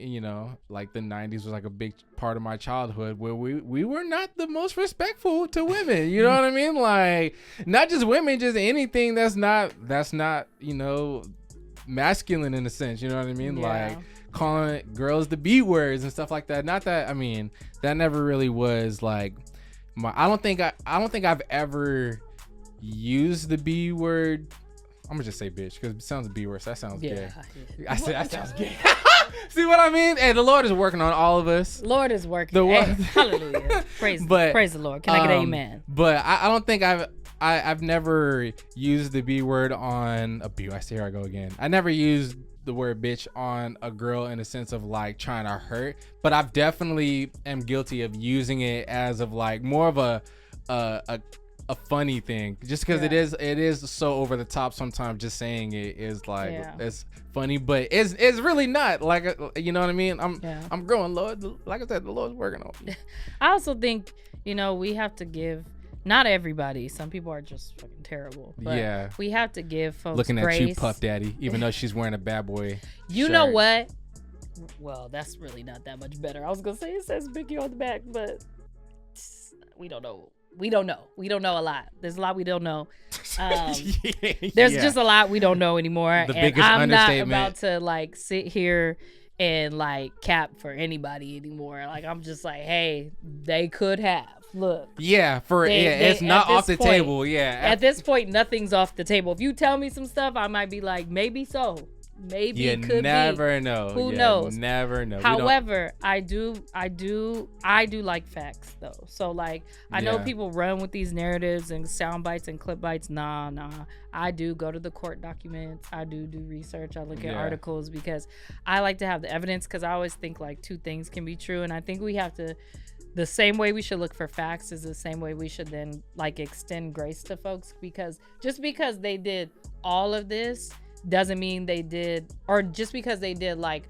like the 90s was like a big part of my childhood where we were not the most respectful to women. You know what I mean? Like, not just women, just anything that's not masculine in a sense. You know what I mean? Like calling girls the B words and stuff like that. Not that, that never really was like I don't think I've ever used the B word. I'm gonna just say bitch because it sounds B word. So that sounds gay. I said that sounds gay. See what I mean? Hey, the Lord is working on all of us. Lord is working. Hallelujah. Praise the Lord. Can I get an amen? But I don't think I've never used the B word on a B. Here I go again. I never used the word bitch on a girl in a sense of like trying to hurt, but I've definitely am guilty of using it as of like more of a funny thing, just because it is so over the top sometimes. Just saying it is like it's funny, but it's really not. Like, you know what I mean? I'm growing, Lord. Like I said, the Lord's working on me. I also think we have to give. Not everybody. Some people are just fucking terrible. But we have to give folks looking grace. At you, Puff Daddy, even though she's wearing a bad boy You shirt. know what? Well, that's really not that much better. I was going to say it says Biggie on the back, but we don't know. We don't know a lot. There's a lot we don't know. There's just a lot we don't know anymore. The and biggest I'm understatement. not about to like sit here and like cap for anybody anymore. Like, I'm just like, hey, they could have. Look. Yeah, it's not off the table. Yeah. At this point, nothing's off the table. If you tell me some stuff, I might be like, maybe so. Maybe it could be. You never know. Who knows? Never know. However, I do like facts though. So like, I know people run with these narratives and sound bites and clip bites. Nah. I do go to the court documents. I do research. I look at articles because I like to have the evidence, because I always think like two things can be true, and I think we have to. The same way we should look for facts is the same way we should then like extend grace to folks, because just because they did all of this doesn't mean they did, or just because they did like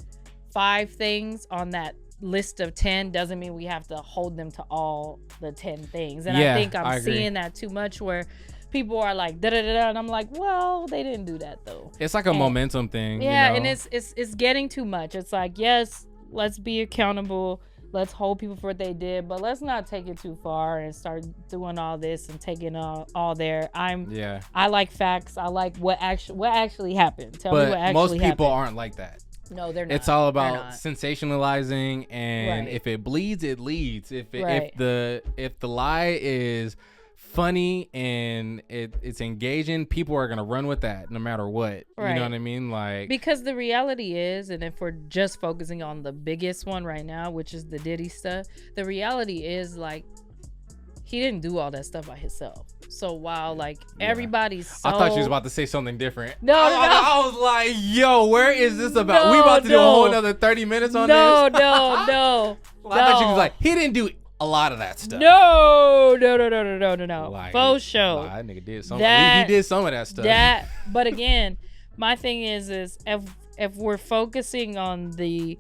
5 things on that list of 10 doesn't mean we have to hold them to all the 10 things. And I think I'm seeing that too much where people are like da da da, and I'm like, well, they didn't do that though. It's like a momentum thing. Yeah, and it's getting too much. It's like, yes, let's be accountable. Let's hold people for what they did, but let's not take it too far and start doing all this and taking all there. I like facts. I like what actually happened. Tell me what actually happened. Most people aren't like that. No, they're not. It's all about sensationalizing, and if it bleeds, it leads. If the lie is funny and it's engaging, people are gonna run with that no matter what. You know what I mean? Like, because the reality is, and if we're just focusing on the biggest one right now, which is the Diddy stuff, the reality is like he didn't do all that stuff by himself. So while like everybody's I thought she was about to say something different. No. I was like, yo, where is this about? We about to do a whole another 30 minutes on this? No. I thought she was like, he didn't do a lot of that stuff. No. Like, faux show. That nigga did some. He did some of that stuff. But again, my thing is if we're focusing on the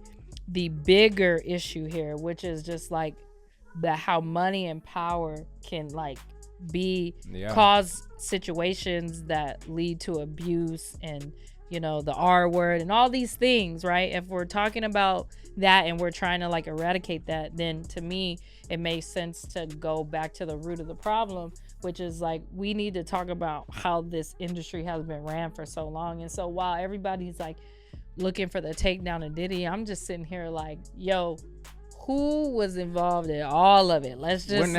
bigger issue here, which is just like how money and power can like cause situations that lead to abuse and you know, the R word and all these things, right? If we're talking about that and we're trying to like eradicate that, then to me it makes sense to go back to the root of the problem, which is like we need to talk about how this industry has been ran for so long. And so while everybody's like looking for the takedown of Diddy, I'm just sitting here like, yo, who was involved in all of it? Let's just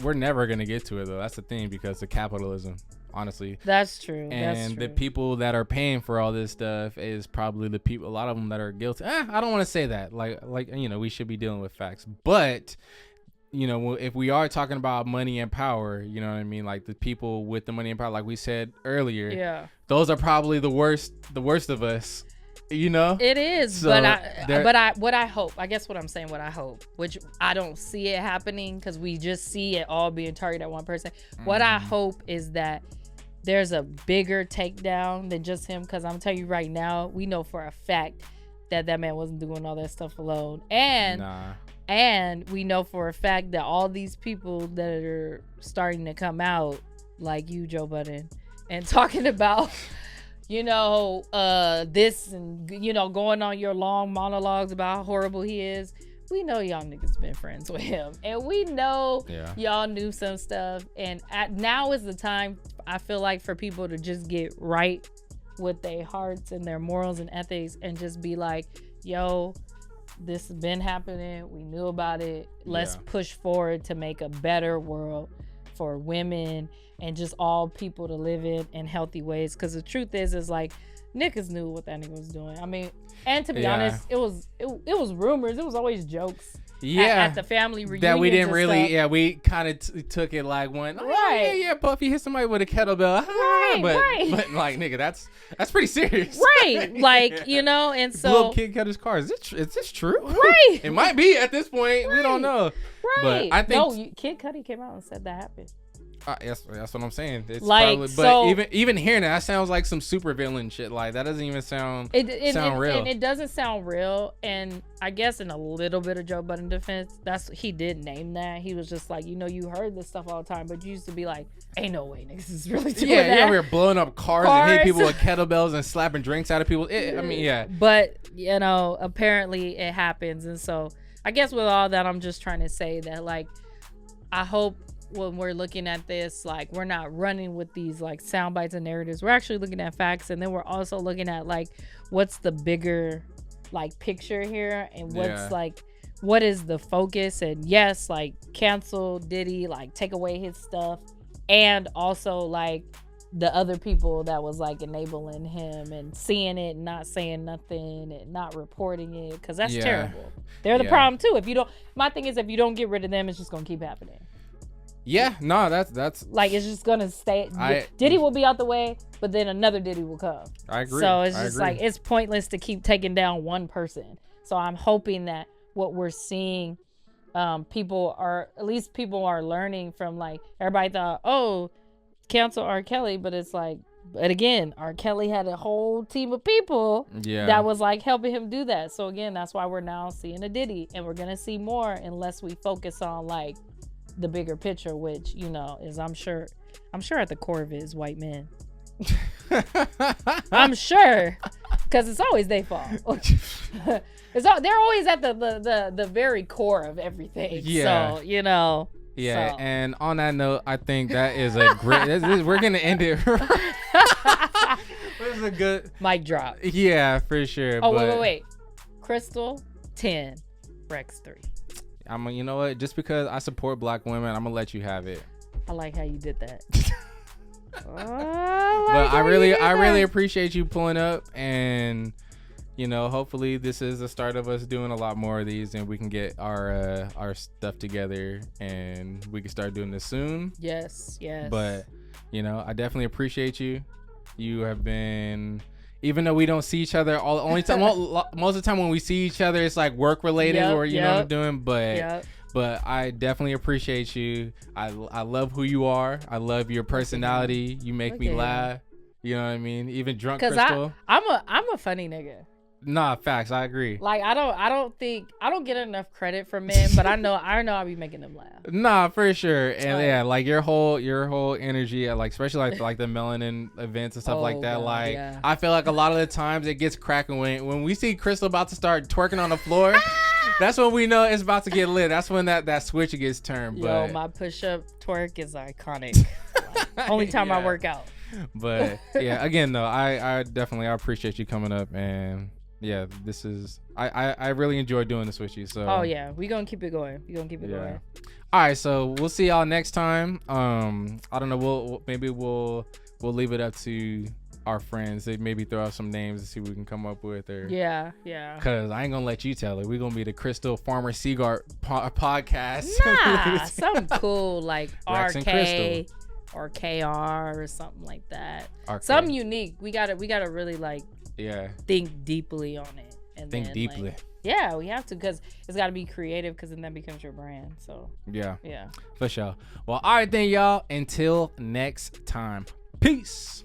we're never gonna get to it though. That's the thing, because of capitalism, honestly. That's true. And the people that are paying for all this stuff is probably the people, a lot of them that are guilty. I don't want to say that. Like you know, we should be dealing with facts. But you know, if we are talking about money and power, you know what I mean? Like the people with the money and power, like we said earlier, yeah, those are probably the worst of us. You know, it is. So what I hope, I guess what I'm saying, what I hope, which I don't see it happening because we just see it all being targeted at one person. What I hope is that there's a bigger takedown than just him, because I'm telling you right now, we know for a fact that man wasn't doing all that stuff alone. And we know for a fact that all these people that are starting to come out, like you, Joe Budden, and talking about, you know, this and, you know, going on your long monologues about how horrible he is. We know y'all niggas been friends with him. And we know y'all knew some stuff. And now is the time, I feel like, for people to just get right with their hearts and their morals and ethics and just be like, yo, this has been happening. We knew about it. Let's push forward to make a better world for women and just all people to live in healthy ways. Because the truth is like, niggas knew what that nigga was doing. I mean, and to be honest, it was rumors. It was always jokes. At the family reunions that we didn't really. Stuff. Yeah, we kind of took it like one. Oh, yeah, Buffy hit somebody with a kettlebell. But like, nigga, that's pretty serious. Right, like, you know, and so blew up Kid Cudi's car. Is this true? Right. It might be at this point. Right. We don't know. Right. But I think Kid Cudi came out and said that happened. That's what I'm saying. It's like, probably, but even hearing that sounds like some super villain shit. Like that doesn't even sound real. And it doesn't sound real. And I guess in a little bit of Joe Budden defense, he did name that. He was just like, you know, you heard this stuff all the time, but you used to be like, ain't no way niggas is really doing that. Yeah, we were blowing up cars and hitting people with kettlebells and slapping drinks out of people. I mean, yeah. But you know, apparently it happens, and so I guess with all that, I'm just trying to say that, like, I hope when we're looking at this, like, we're not running with these like sound bites and narratives. We're actually looking at facts, and then we're also looking at like what's the bigger like picture here, and what's like what is the focus. And yes, like, cancel Diddy, like take away his stuff, and also like the other people that was like enabling him and seeing it and not saying nothing and not reporting it, because that's terrible. They're the problem too. My thing is, if you don't get rid of them, it's just gonna keep happening. Yeah, no, that's like, it's just gonna stay. Diddy will be out the way, but then another Diddy will come. I agree. So it's just like, it's pointless to keep taking down one person. So I'm hoping that what we're seeing, people are learning from, like, everybody thought, oh, cancel R. Kelly, but it's like, but again, R. Kelly had a whole team of people that was like helping him do that. So again, that's why we're now seeing a Diddy, and we're gonna see more unless we focus on like the bigger picture, which, you know, is I'm sure at the core of it is white men. I'm sure, because it's always their fault. They're always at the very core of everything. So, you know. Yeah, so. And on that note, I think that is a great. We're gonna end it. This is a good mic drop. Yeah, for sure. Oh, wait. Krystle 10, Rex 3. You know what? Just because I support black women, I'm gonna let you have it. I like how you did that. I really appreciate you pulling up, and you know, hopefully this is the start of us doing a lot more of these, and we can get our stuff together, and we can start doing this soon. Yes. But you know, I definitely appreciate you. You have been. Even though we don't see each other all the only time, most of the time when we see each other, it's like work related or you know what I'm doing. But I definitely appreciate you. I love who you are. I love your personality. You make me laugh. You know what I mean? Even drunk Krystle. I'm a funny nigga. Nah, facts. I agree. Like I don't get enough credit from men, but I know I'll be making them laugh. Nah, for sure. And yeah, like your whole energy, like especially like the melanin events and stuff like that. God, like I feel like a lot of the times it gets cracking when we see Krystle about to start twerking on the floor. That's when we know it's about to get lit. That's when that switch gets turned. But my push-up twerk is iconic. Like, only time I work out. But yeah, again though, I definitely appreciate you coming up, and yeah, this is I really enjoy doing this with you. So we gonna keep it going. Going. All right, so we'll see y'all next time. I don't know. We'll leave it up to our friends. They maybe throw out some names to see what we can come up with. Or yeah. Cause I ain't gonna let you tell it. We're gonna be the Krystle Farmer Seagard podcast. Nah, something cool like RK or KR or something like that. Something unique. We gotta really like think deeply on it. And think then, deeply. Like, yeah, we have to, because it's got to be creative, because then that becomes your brand. So yeah, for sure. Well, all right then, y'all. Until next time, peace.